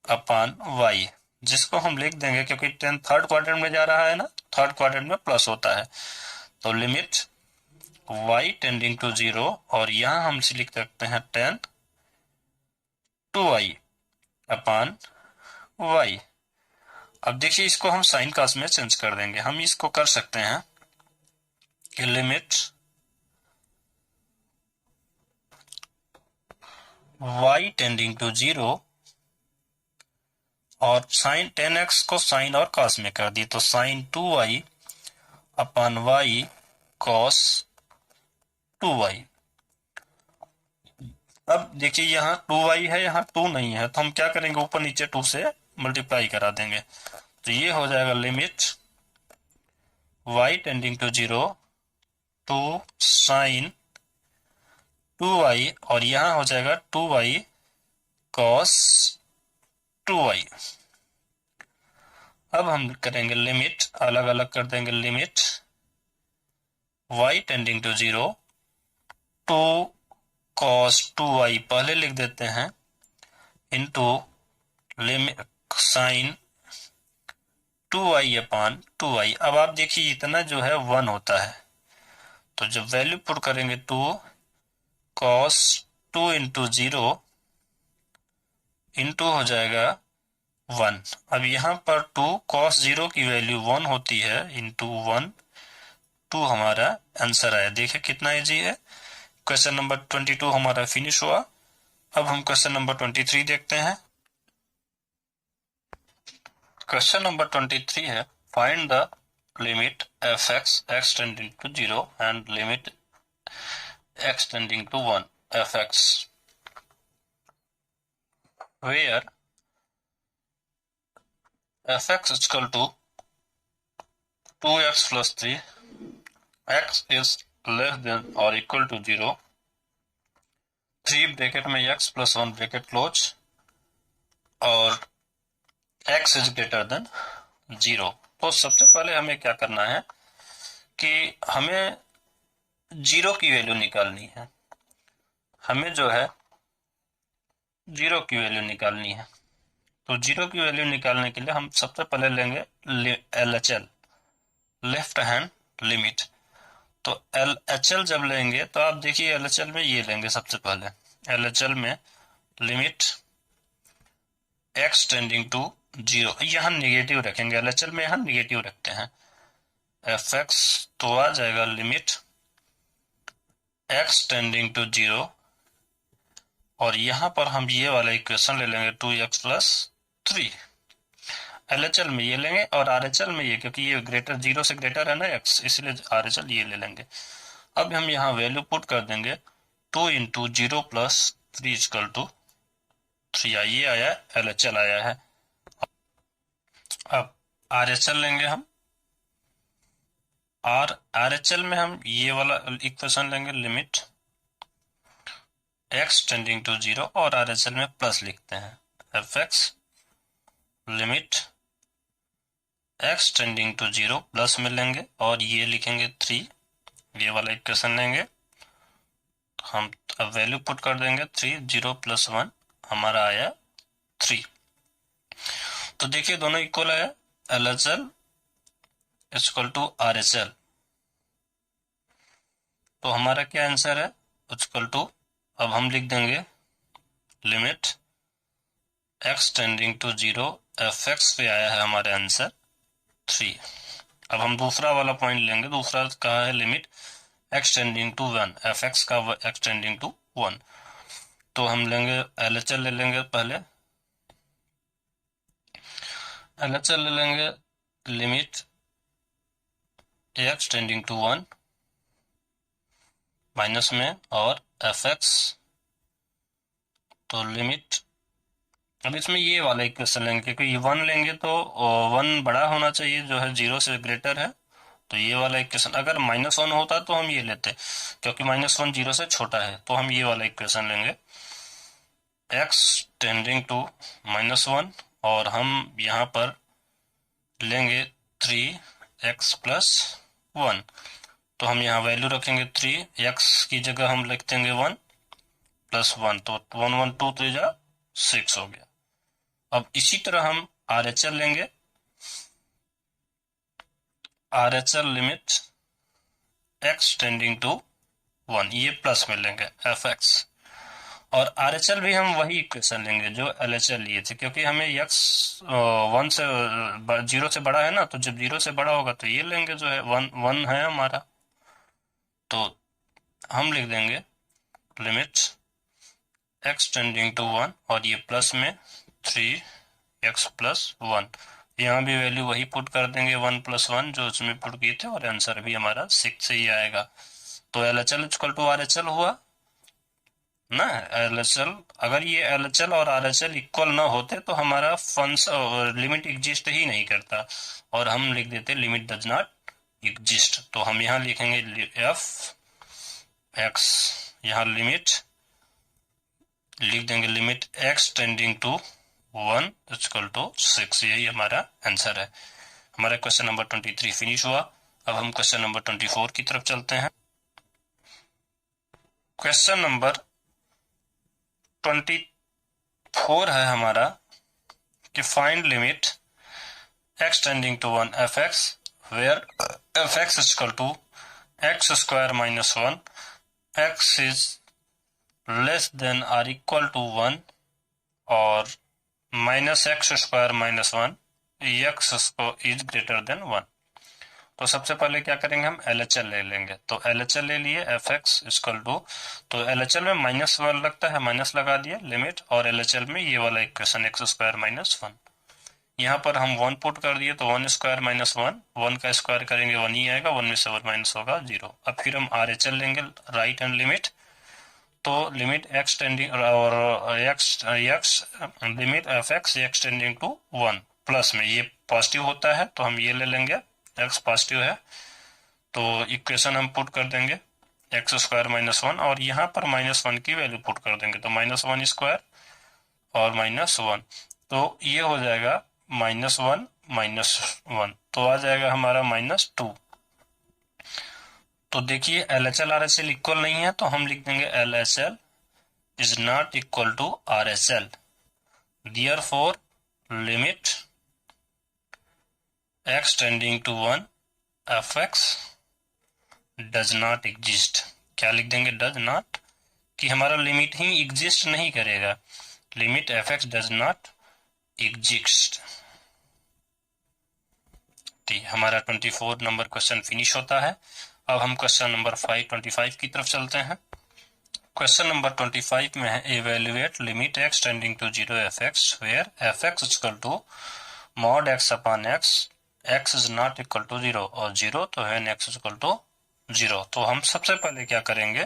अपान y, जिसको हम लिख देंगे क्योंकि 10 थर्ड क्वाड्रेंट में जा रहा है ना, थर्ड क्वाड्रेंट में प्लस होता है, तो लिमिट y टेंडिंग टू 0 और यहां हम इसे लिख सकते हैं 10 2y अपान y। अब देखिए इसको हम साइन कॉस में चेंज कर देंगे, हम इसको कर सकते हैं कि लिमिट y टेंडिंग टू 0 और साइन 10x को साइन और कॉस में कर दी, तो साइन 2y अपान y कॉस 2y। अब देखिए यहाँ 2y है, यहाँ 2 नहीं है, तो हम क्या करेंगे ऊपर नीचे 2 से मल्टीप्लाई करा देंगे, तो ये हो जाएगा limit y tending to 0 two sine 2y और यहाँ हो जाएगा 2y कॉस 2y। अब हम करेंगे लिमिट अलग अलग कर देंगे, limit y tending to 0 two cos 2y पहले लिख देते हैं इनटू लिमिट साइन 2y अपान 2y। अब आप देखिए इतना जो है 1 होता है, तो जब वैल्यू पुट करेंगे 2 कॉस 2 इंटू 0 इंटू हो जाएगा 1। अब यहाँ पर 2 कॉस 0 की वैल्यू 1 होती है इंटू 1, 2 हमारा आंसर आया। देखिए कितना इजी है। क्वेश्चन नंबर 22 हमारा फिनिश हुआ। अब हम क्वेश्चन नंबर 23 देखते हैं। क्वेश्चन नंबर 23 है find the limit fx x tending to 0 and limit x tending to 1 fx। where fx is equal to 2x plus 3, x is less than or equal to 0, 3 bracket में x plus 1 bracket close और x is greater than 0। तो सबसे पहले हमें क्या करना है कि हमें 0 की वैल्यू निकालनी है। हमें जो है 0 की वैल्यू निकालनी है। तो 0 की वैल्यू निकालने के लिए हम सबसे पहले लेंगे LHL, लेफ्ट हैंड लिमिट। तो LHL जब लेंगे तो आप देखिए LHL में ये लेंगे सबसे पहले। LHL में लिमिट x टेंडिंग टू 0, यहाँ निगेटिव रखेंगे। LHL में यहाँ निगेटिव रखते हैं। fx तो आ जाएगा लिमिट x टेंडिंग टू 0, और यहाँ पर हम ये वाला इक्वेशन ले लेंगे 2x प्लस 3। LHL में ये लेंगे और RHL में ये, क्योंकि ये ग्रेटर 0 से ग्रेटर है ना x, इसलिए RHL ये ले लेंगे। अब हम यहाँ वैल्यू पुट कर देंगे 2 इंटू 0 प्लस 3 इक्वल टू 3, ये आया LHL आया है। अब RHL लेंगे हम, और RHL में हम ये वाला इक्वेशन लेंगे लिमिट x टेंडिंग टू 0, और RHL में प्लस लिखते हैं fx limit x tending to 0 plus में लेंगे और ये लिखेंगे 3, ये वाला इक्वेशन लेंगे हम। अब वैल्यू पुट कर देंगे 3, 0 प्लस 1 हमारा आया 3। तो देखिए दोनों इक्वल आया, LHL इक्वल टू RHL। तो हमारा क्या आंसर है, इक्वल टू, अब हम लिख देंगे limit x tending to 0, fx पे आया है हमारे आंसर 3। अब हम दूसरा वाला पॉइंट लेंगे। दूसरा कहा है limit x tending to 1, fx का x टेंडिंग टू 1। तो हम लेंगे LHL ले लेंगे पहले। LHL ले लेंगे limit x tending to 1 minus में और fx, तो लिमिट, अब इसमें ये वाला इक्वेशन लेंगे क्योंकि ये 1 लेंगे तो 1 बड़ा होना चाहिए, जो है 0 से ग्रेटर है। तो ये वाला इक्वेशन, अगर -1 होता तो हम ये लेते, क्योंकि -1 0 से छोटा है, तो हम ये वाला इक्वेशन लेंगे x टेंडिंग टू -1, और हम यहाँ पर लेंगे 3x प्लस 1। तो हम यहाँ वैल्यू रखेंगे 3, x की जगह हम लिख देंगे 1 प्लस 1, तो 1 1 2 3 6 हो गया। अब इसी तरह हम RHL लेंगे। RHL limit x tending to 1, ये प्लस में लेंगे fx, और RHL भी हम वही इक्वेशन लेंगे जो LHL लिए थे, क्योंकि हमें x 1 से 0 से बड़ा है ना, तो जब 0 से बड़ा होगा तो ये लेंगे जो है 1 1 है हमारा। तो हम लिख देंगे लिमिट x टेंडिंग टू 1, और ये प्लस में 3x प्लस 1, यहाँ भी वैल्यू वही पुट कर देंगे 1 प्लस 1 जो उसमें पुट किए थे, और आंसर भी हमारा 6 से ही आएगा। तो LHL इक्वल टू RHL हुआ ना। LHL, अगर ये LHL और RHL इक्वल ना होते तो हमारा फंक्स लिमिट एग्जिस्ट ही नहीं करता, और हम लिख देते लिमिट डज नॉट एग्जिस्ट। तो हम यहाँ लिखेंगे fx, यहाँ लिमिट लिख देंगे limit x tending to 1 equal to 6, यही हमारा आंसर है। हमारा क्वेश्चन नंबर 23 फिनिश हुआ। अब हम क्वेश्चन नंबर 24 की तरफ चलते हैं। क्वेश्चन नंबर 24 है हमारा कि find limit x tending to 1 fx where fx equal to x square minus 1, x is less than or equal to 1, और minus x square minus 1 x is greater than 1। तो सबसे पहले क्या करेंगे, हम LHL ले लेंगे। तो LHL ले लिए fx इक्वल टू, तो LHL में -1 लगता है, माइनस लगा दिया लिमिट, और LHL में ये वाला इक्वेशन x स्क्वायर माइनस 1, यहाँ पर हम 1 पुट कर दिए, तो 1 स्क्वायर माइनस 1, 1 का स्क्वायर करेंगे 1 ही आएगा, 1 में से 1 माइनस होगा 0। अब फिर हम RHL लेंगे, राइट हैंड लिमिट, तो लिमिट एक्स टेंडिंग और x limit F x x tending to 1 plus में ये पॉजिटिव होता है तो हम ये ले लेंगे, एक्स पॉजिटिव है तो इक्वेशन हम पुट कर देंगे एक्स स्क्वायर माइनस 1 और यहाँ पर माइनस 1 की वैल्यू पुट कर देंगे तो माइनस 1 स्क्वायर और माइनस 1, तो ये हो जाएगा माइनस 1 माइनस 1, तो आ जाएगा हमारा माइनस 2। तो देखिए LHL RHL इक्वल नहीं है तो हम लिख देंगे LHL is not equal to RHL, therefore limit x tending to 1 fx does not exist. क्या लिख देंगे? डज नॉट, कि हमारा लिमिट ही एग्जिस्ट नहीं करेगा, limit fx does not exist. ठीक, हमारा 24 नंबर क्वेश्चन फिनिश होता है। अब हम क्वेश्चन नंबर 25 की तरफ चलते हैं। क्वेश्चन नंबर 25 में है evaluate limit x tending to 0 fx where fx equal to mod x upon x is not equal to 0 और 0 तो है x इक्वल टू 0। तो हम सबसे पहले क्या करेंगे,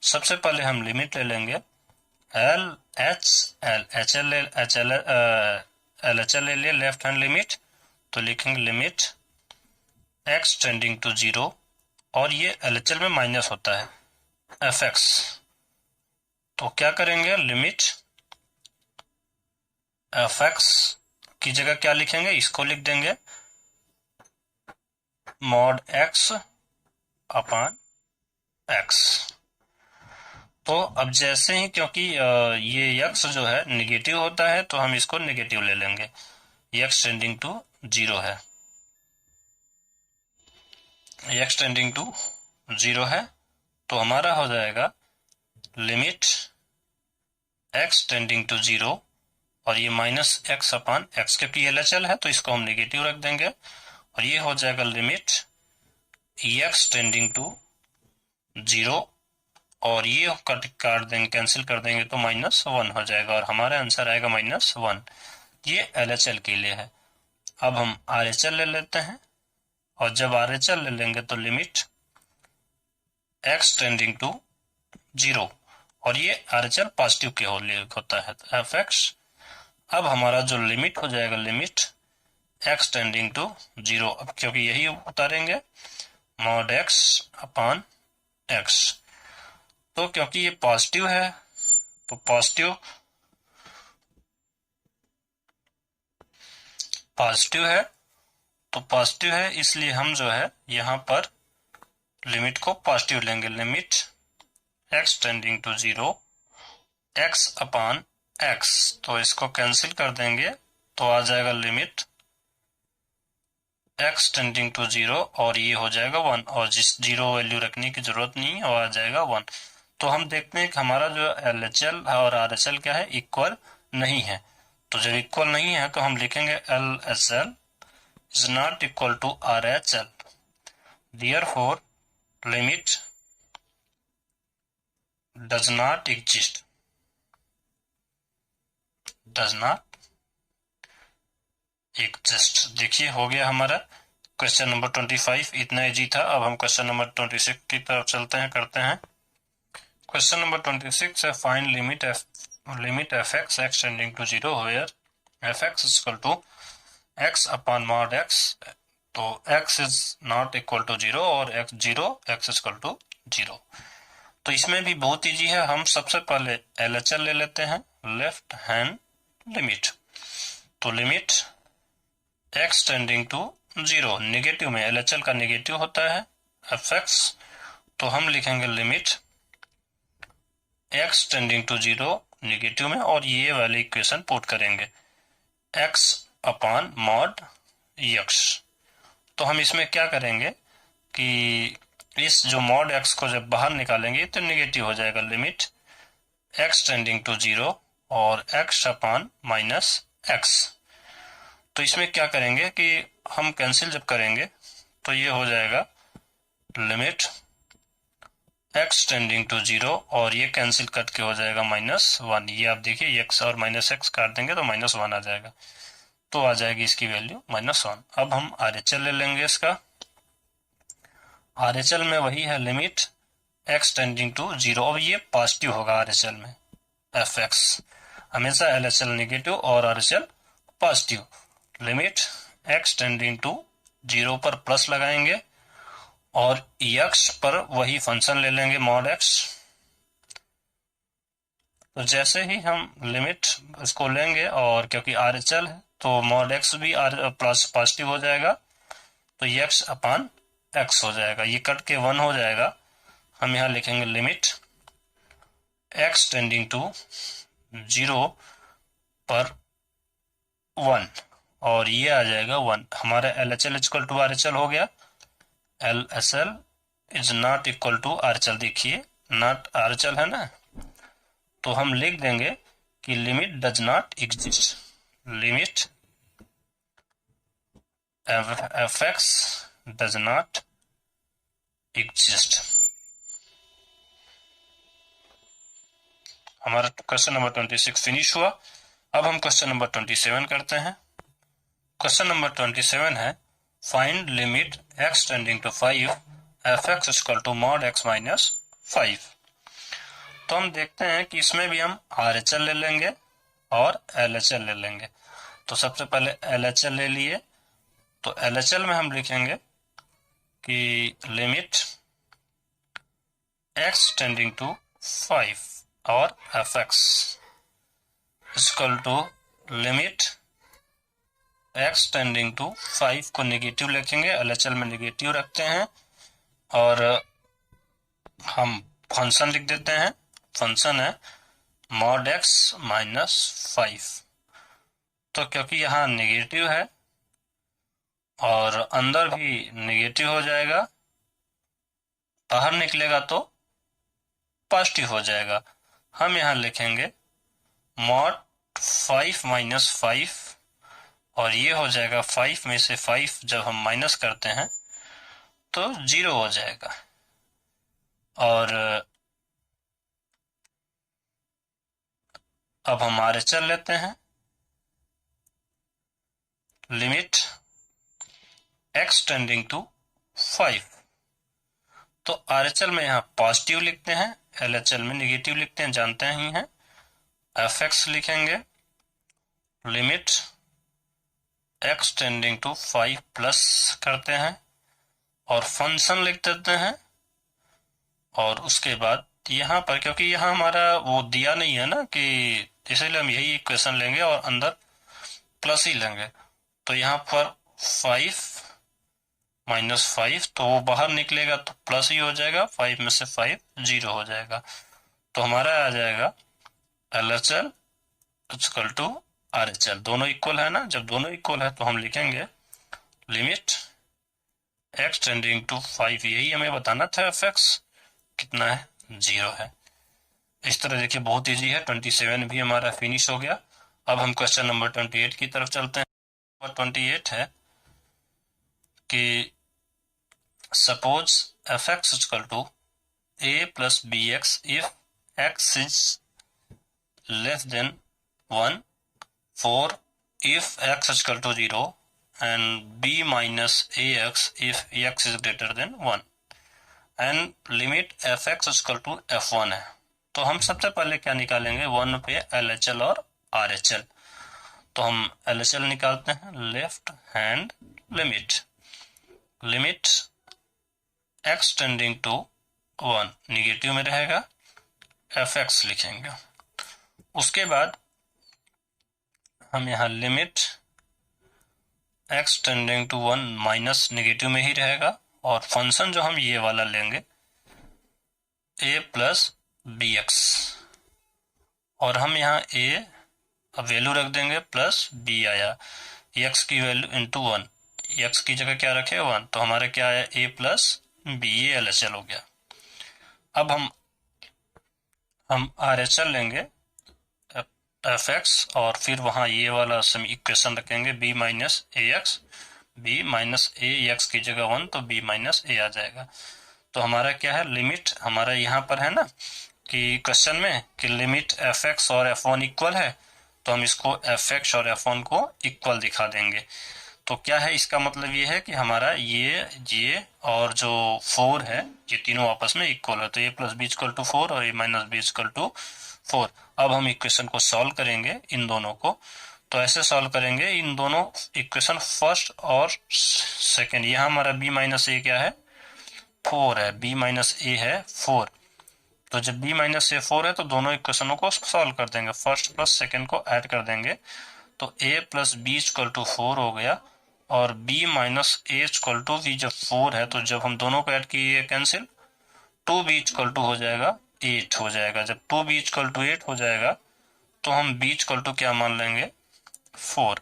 सबसे पहले हम लिमिट ले लेंगे L H L H L H L L H L ले लिए लेफ्ट हैंड लिमिट, तो लिखेंगे लिमिट x टेंडिंग टू 0 और ये LHL में माइनस होता है fx, तो क्या करेंगे लिमिट fx की जगह क्या लिखेंगे, इसको लिख देंगे मॉड x अपॉन x। तो अब जैसे ही क्योंकि ये x जो है निगेटिव होता है तो हम इसको निगेटिव ले लेंगे, x टेंडिंग टू 0 है, x टेंडिंग टू 0 है तो हमारा हो जाएगा लिमिट x टेंडिंग टू 0 और ये माइनस x अपॉन x, क्योंकि LHL है तो इसको हम नेगेटिव रख देंगे और ये हो जाएगा लिमिट x टेंडिंग टू 0 और ये काट देंगे, कैंसिल कर देंगे तो माइनस 1 हो जाएगा और हमारा आंसर आएगा माइनस 1। ये LHL के लिए है। अब हम RHL ले लेते हैं और जब RHL ले लेंगे तो लिमिट x टेंडिंग टू 0 और ये RHL पॉजिटिव के होता है fx। अब हमारा जो लिमिट हो जाएगा लिमिट x टेंडिंग टू 0, अब क्योंकि यही उतारेंगे मॉड x अपॉन x, तो क्योंकि ये पॉजिटिव है तो पॉजिटिव है इसलिए हम जो है यहाँ पर लिमिट को पॉजिटिव लेंगे, limit x tending to 0 x upon x, तो इसको कैंसिल कर देंगे तो आ जाएगा लिमिट x टेंडिंग टू 0 और ये हो जाएगा 1 और जिस 0 वैल्यू रखने की जरूरत नहीं है वो आ जाएगा 1। तो हम देखते हैं कि हमारा जो LHL और RHL क्या है, इक्वल नहीं है, तो जब इक्वल नहीं है तो हम लिखेंगे LHL is not equal to RHL, therefore limit does not exist, does not exist। देखिए हो गया हमारा क्वेश्चन नंबर 25, इतना इजी था। अब हम क्वेश्चन नंबर 26 की तरफ चलते हैं, करते हैं। क्वेश्चन नंबर 26 है find limit fx x tending to 0 where fx is equal to x upon mod x, तो x is not equal to 0 और x इज इक्वल टू 0। तो इसमें भी बहुत इजी है, हम सबसे पहले LHL ले लेते हैं लेफ्ट हैंड लिमिट, तो limit x tending to 0 negative में LHL का नेगेटिव होता है fx, तो हम लिखेंगे limit x tending to 0 negative में और ये वाली इक्वेशन पुट करेंगे x अपॉन मॉड x। तो हम इसमें क्या करेंगे कि इस जो मॉड x को जब बाहर निकालेंगे तो नेगेटिव हो जाएगा, लिमिट x टेंडिंग टू 0 और x अपॉन माइनस x। तो इसमें क्या करेंगे कि हम कैंसिल जब करेंगे तो ये हो जाएगा लिमिट x टेंडिंग टू 0 और ये कैंसिल करके हो जाएगा माइनस 1। ये आप देखिए x और माइनस x काट देंगे तो माइनस 1 आ जाएगा, तो आ जाएगी इसकी वैल्यू माइनस 1। अब हम RHL ले लेंगे इसका, RHL में वही है लिमिट x टेंडिंग टू 0। अब ये पॉजिटिव होगा RHL में, fx हमेशा LHL नेगेटिव और RHL positive. Limit x tending to 0 पर प्लस लगाएंगे और x पर वही फंक्शन ले लेंगे मॉड x। तो जैसे ही हम लिमिट इसको लेंगे और क्योंकि RHL है तो मॉड x भी प्लस पॉजिटिव हो जाएगा, तो x अपान x हो जाएगा, ये कट के 1 हो जाएगा। हम यहाँ लिखेंगे लिमिट x टेंडिंग टू 0 पर 1 और ये आ जाएगा 1। हमारा LHL इक्वल टू RHL हो गया। LHL is not equal to RHL, देखिए नॉट RHL है ना, तो हम लिख देंगे कि limit does not exist, limit fx does not exist. हमारा क्वेश्चन नंबर 26 फिनिश हुआ। अब हम क्वेश्चन नंबर 27 करते हैं। क्वेश्चन नंबर 27 है find limit x tending to 5 fx equal to mod x minus 5। तो हम देखते हैं कि इसमें भी हम RHL ले लेंगे और LHL ले लेंगे। तो सबसे पहले LHL ले लिए, तो LHL में हम लिखेंगे कि लिमिट x टेंडिंग टू 5 और fx equal to limit x tending to 5 को नेगेटिव लिखेंगे, LHL में नेगेटिव रखते हैं और हम फंक्शन लिख देते हैं। फंक्शन है मॉड x माइनस 5। तो क्योंकि यहाँ नेगेटिव है और अंदर भी नेगेटिव हो जाएगा, बाहर निकलेगा तो पॉजिटिव हो जाएगा। हम यहाँ लिखेंगे मॉड 5 माइनस 5 और ये हो जाएगा 5 में से 5 जब हम माइनस करते हैं तो 0 हो जाएगा। और अब हम RHL लेते हैं, लिमिट x टेंडिंग टू 5। तो RHL में यहाँ पॉजिटिव लिखते हैं, LHL में नेगेटिव लिखते हैं, जानते ही हैं। fx लिखेंगे limit x tending to 5 plus करते हैं और फंक्शन लिख देते हैं। और उसके बाद यहाँ पर क्योंकि यहाँ हमारा वो दिया नहीं है ना कि इसलिए हम यही इक्वेशन लेंगे और अंदर प्लस ही लेंगे। तो यहाँ पर 5 माइनस 5 तो वो बाहर निकलेगा तो प्लस ही हो जाएगा, 5 में से 5 0 हो जाएगा। तो हमारा आ जाएगा LHL इक्वल टू RHL, दोनों इक्वल है ना। जब दोनों इक्वल है तो हम लिखेंगे लिमिट x टेंडिंग टू 5, यही हमें बताना था fx कितना है, 0 है। इस तरह देखिए बहुत इजी है। 27 भी हमारा फिनिश हो गया। अब हम क्वेश्चन नंबर 28 की तरफ चलते हैं। नंबर 28 है कि suppose fx equal to a plus bx if x is less than 1 for if x equal to 0 and b minus ax if x is greater than 1 and limit fx equal to f1 है। तो हम सबसे पहले क्या निकालेंगे, 1 पे LHL और RHL। तो हम LHL निकालते हैं, left hand limit, limit x tending to 1 negative में रहेगा, fx लिखेंगे। उसके बाद हम यहाँ limit x tending to 1 minus negative में ही रहेगा और फंक्शन जो हम ये वाला लेंगे a प्लस bx और हम यहाँ a अब वैल्यू रख देंगे प्लस b आया, x की वैल्यू इंटू 1, x की जगह क्या रखे 1, तो हमारा क्या आया a प्लस b, ये LHL हो गया। अब हम RHL लेंगे fx और फिर वहां ये वाला इक्वेशन रखेंगे b minus ax, b minus ax की जगह 1 तो b माइनस a आ जाएगा। तो हमारा क्या है, लिमिट हमारा यहाँ पर है ना कि क्वेश्चन में कि लिमिट fx और f1 इक्वल है, तो हम इसको fx और f1 को इक्वल दिखा देंगे। तो क्या है, इसका मतलब ये है कि हमारा ये और जो 4 है ये तीनों आपस में इक्वल है, तो a plus B equal to 4 और a minus B equal to 4। अब हम इक्वेशन को सॉल्व करेंगे इन दोनों को, तो ऐसे सॉल्व करेंगे इन दोनों इक्वेशन फर्स्ट और सेकंड। यहाँ हमारा b माइनस ए क्या है, 4 है, b माइनस ए है 4। तो जब b माइनस ए 4 है तो दोनों इक्वेशनों को सॉल्व कर देंगे, फर्स्ट प्लस सेकंड को ऐड कर देंगे, तो a plus B equal to 4 हो गया, और b minus A equal to v जब 4 है तो जब हम दोनों को ऐड किए कैंसिल, 2b इक्वल टू हो जाएगा 8 हो जाएगा। जब 2b इक्वल टू 8 हो जाएगा तो हम b इक्वल टू क्या मान लेंगे, 4,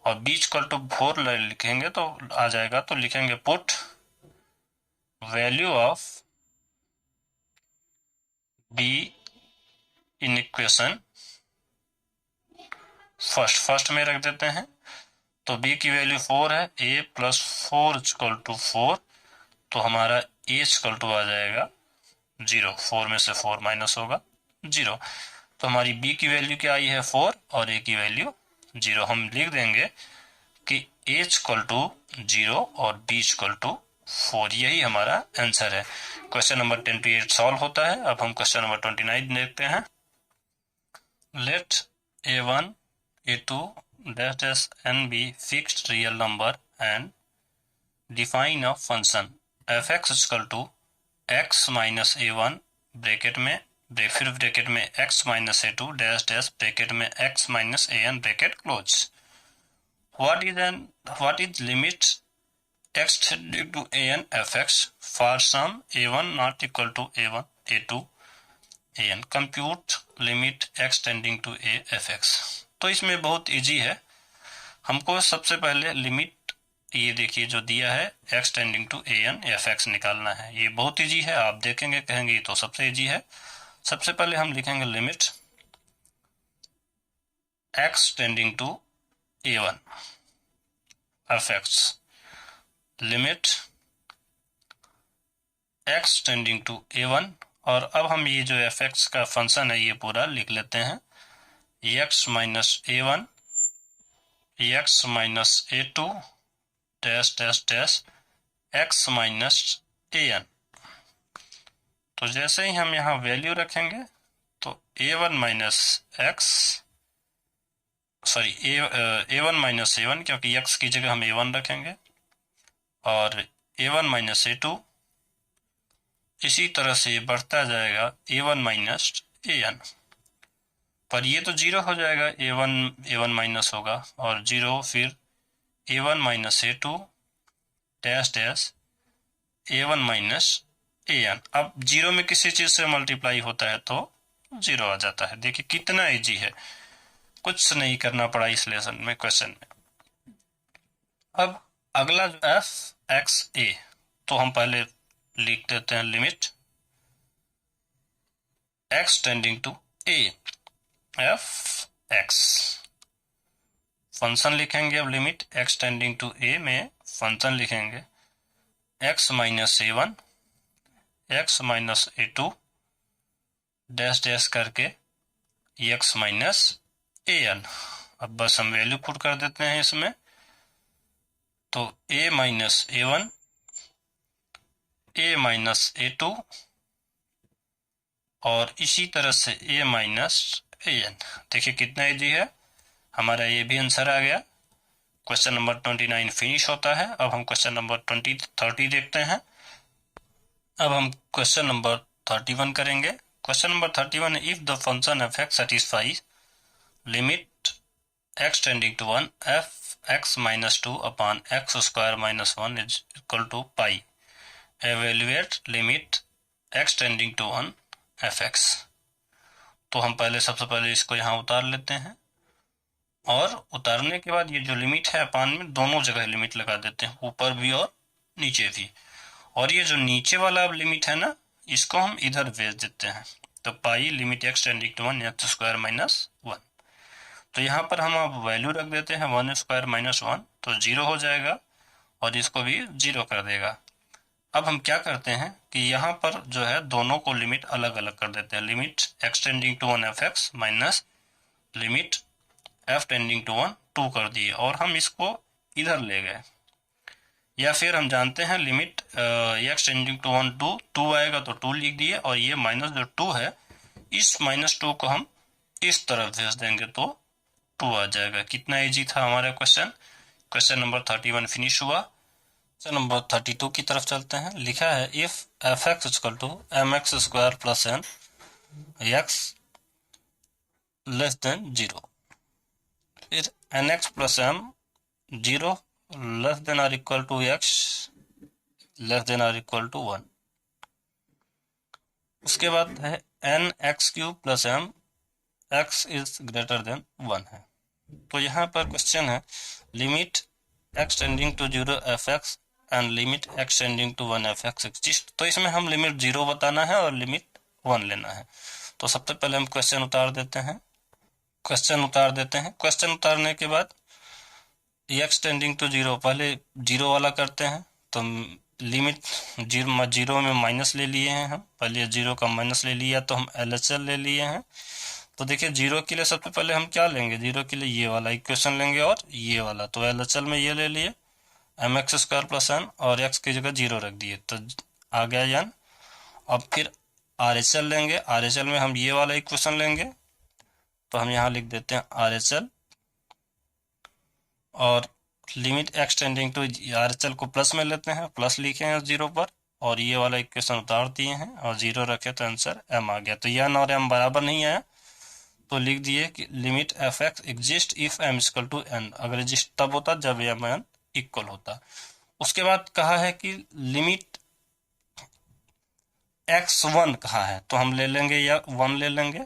और b इक्वल टू 4 लिखेंगे तो आ जाएगा, तो लिखेंगे put value of b in equation first में रख देते हैं, तो b की वैल्यू 4 है, a प्लस 4 इक्वल टू 4, तो हमारा a इक्वल टू आ जाएगा 0, 4 में से 4 माइनस होगा 0, तो हमारी b की वैल्यू क्या आई है 4 और a की वैल्यू 0। हम लिख देंगे कि a इक्वल टू 0 और b इक्वल टू 4, यही हमारा आंसर है। क्वेश्चन नंबर 28 सॉल्व होता है। अब हम क्वेश्चन नंबर 29 देखते हैं। Let a1 a2 dash dash n be fixed real number and define a function fx equal to x minus a1 bracket में फिर ब्रैकेट में x minus a2 dash dash bracket में x minus an bracket close. what is limit x tending to an fx for some a1 not equal to a1 a2 an compute limit x tending to a fx। तो इसमें बहुत easy है, हमको सबसे पहले limit ये देखिए जो दिया है x tending to an fx निकालना है। ये बहुत इजी है, आप देखेंगे कहेंगे तो सबसे इजी है। सबसे पहले हम लिखेंगे limit x tending to a1 fx, limit x tending to a1, और अब हम ये जो fx का फंक्शन है ये पूरा लिख लेते हैं, x minus a1 x minus a2 dash dash dash x minus an। तो जैसे ही हम यहाँ वैल्यू रखेंगे तो a1 minus x sorry a1 minus a1, क्योंकि x की जगह हम a1 रखेंगे, और a1 माइनस a2, इसी तरह से बढ़ता जाएगा a1 माइनस an, पर ये तो 0 हो जाएगा, a1 माइनस होगा और 0, फिर a1 minus a2 dash dash a1 minus an। अब 0 में किसी चीज से मल्टीप्लाई होता है तो 0 आ जाता है। देखिए कितना इजी है, कुछ नहीं करना पड़ा इस लेसन में, क्वेश्चन में। अब अगला जो f x a, तो हम पहले लिख देते हैं limit x tending to a f x, function लिखेंगे। अब limit x tending to a में फंक्शन लिखेंगे x minus a1 x minus a2 dash dash करके x माइनस an। अब बस हम वैल्यू पुट कर देते हैं इसमें, तो a minus a1 a minus a2 और इसी तरह से a माइनस an। देखिए कितना इजी है, हमारा ये भी आंसर आ गया। क्वेश्चन नंबर 29 फिनिश होता है। अब हम क्वेश्चन नंबर 30 देखते हैं। अब हम क्वेश्चन नंबर 31 करेंगे। Question number 31, if the function F X satisfies limit x tending to 1 F X minus 2 upon x square minus 1 is equal to pi, evaluate limit x tending to 1 F x. तो हम सबसे पहले इसको यहाँ उतार लेते हैं, और उतारने के बाद ये जो लिमिट है अपान में दोनों जगह लिमिट लगा देते हैं, ऊपर भी और नीचे भी, और ये जो नीचे वाला अब लिमिट है ना, इसको हम इधर भेज देते हैं, तो pi limit x tending to 1 X square minus 1। तो यहाँ पर हम अब वैल्यू रख देते हैं 1 स्क्वायर माइनस 1, तो 0 हो जाएगा, और इसको भी 0 कर देगा। अब हम क्या करते हैं कि यहाँ पर जो है दोनों को लिमिट अलग अलग कर देते हैं, limit x tending to 1 F X minus limit f tending to 1 2 कर दिए, और हम इसको इधर ले गए, या फिर हम जानते हैं limit x tending to 1 two आएगा तो 2 लिख दिए, और ये माइनस जो 2 है इस -2 को हम इस तरफ भेज देंगे तो 2 आ जाएगा। कितना इजी था हमारा क्वेश्चन। क्वेश्चन नंबर 31 फिनिश हुआ। क्वेश्चन नंबर 32 की तरफ चलते हैं। लिखा है if F x equal to M X square plus N X less than 0, फिर N X plus M 0 less than or equal to X less than or equal to 1। उसके बाद है N X cube plus M X is greater than 1 है। तो यहाँ पर question है limit x tending to 0 F X and limit x tending to 1 F X exist. तो इसमें हम लिमिट 0 बताना है और लिमिट 1 लेना है। तो सबसे पहले हम क्वेश्चन उतार देते हैं। क्वेश्चन उतारने के बाद एक्स टेंडिंग टू 0 पहले 0 वाला करते हैं। तो लिमिट 0 में माइनस ले लिए हैं, हम पहले 0 का माइनस ले लिया तो हम LHS ले लिए हैं। तो देखिए 0 के लिए सबसे पहले हम क्या लेंगे, 0 के लिए ये वाला इक्वेशन लेंगे और ये वाला, तो LHS में ये ले लिए M X square plus N और एक्स की जगह 0 रख दिए तो आ गया एन। अब फिर RHL लेंगे, RHL में हम ये वाला इक्वेशन लेंगे तो हम यहाँ लिख देते हैं RHL और limit x tending to RHL को प्लस में लेते हैं, प्लस लिखे हैं 0 पर और ये वाला इक्वेशन उतार दिए हैं और 0 रखे तो आंसर m आ गया। तो एन और m बराबर नहीं आया तो लिख दिए कि limit F X exist if m equal to n। अगर एग्जिस्ट तब होता जब m n इक्वल होता। उसके बाद कहा है कि लिमिट x1 कहा है तो हम ले लेंगे या 1 ले लेंगे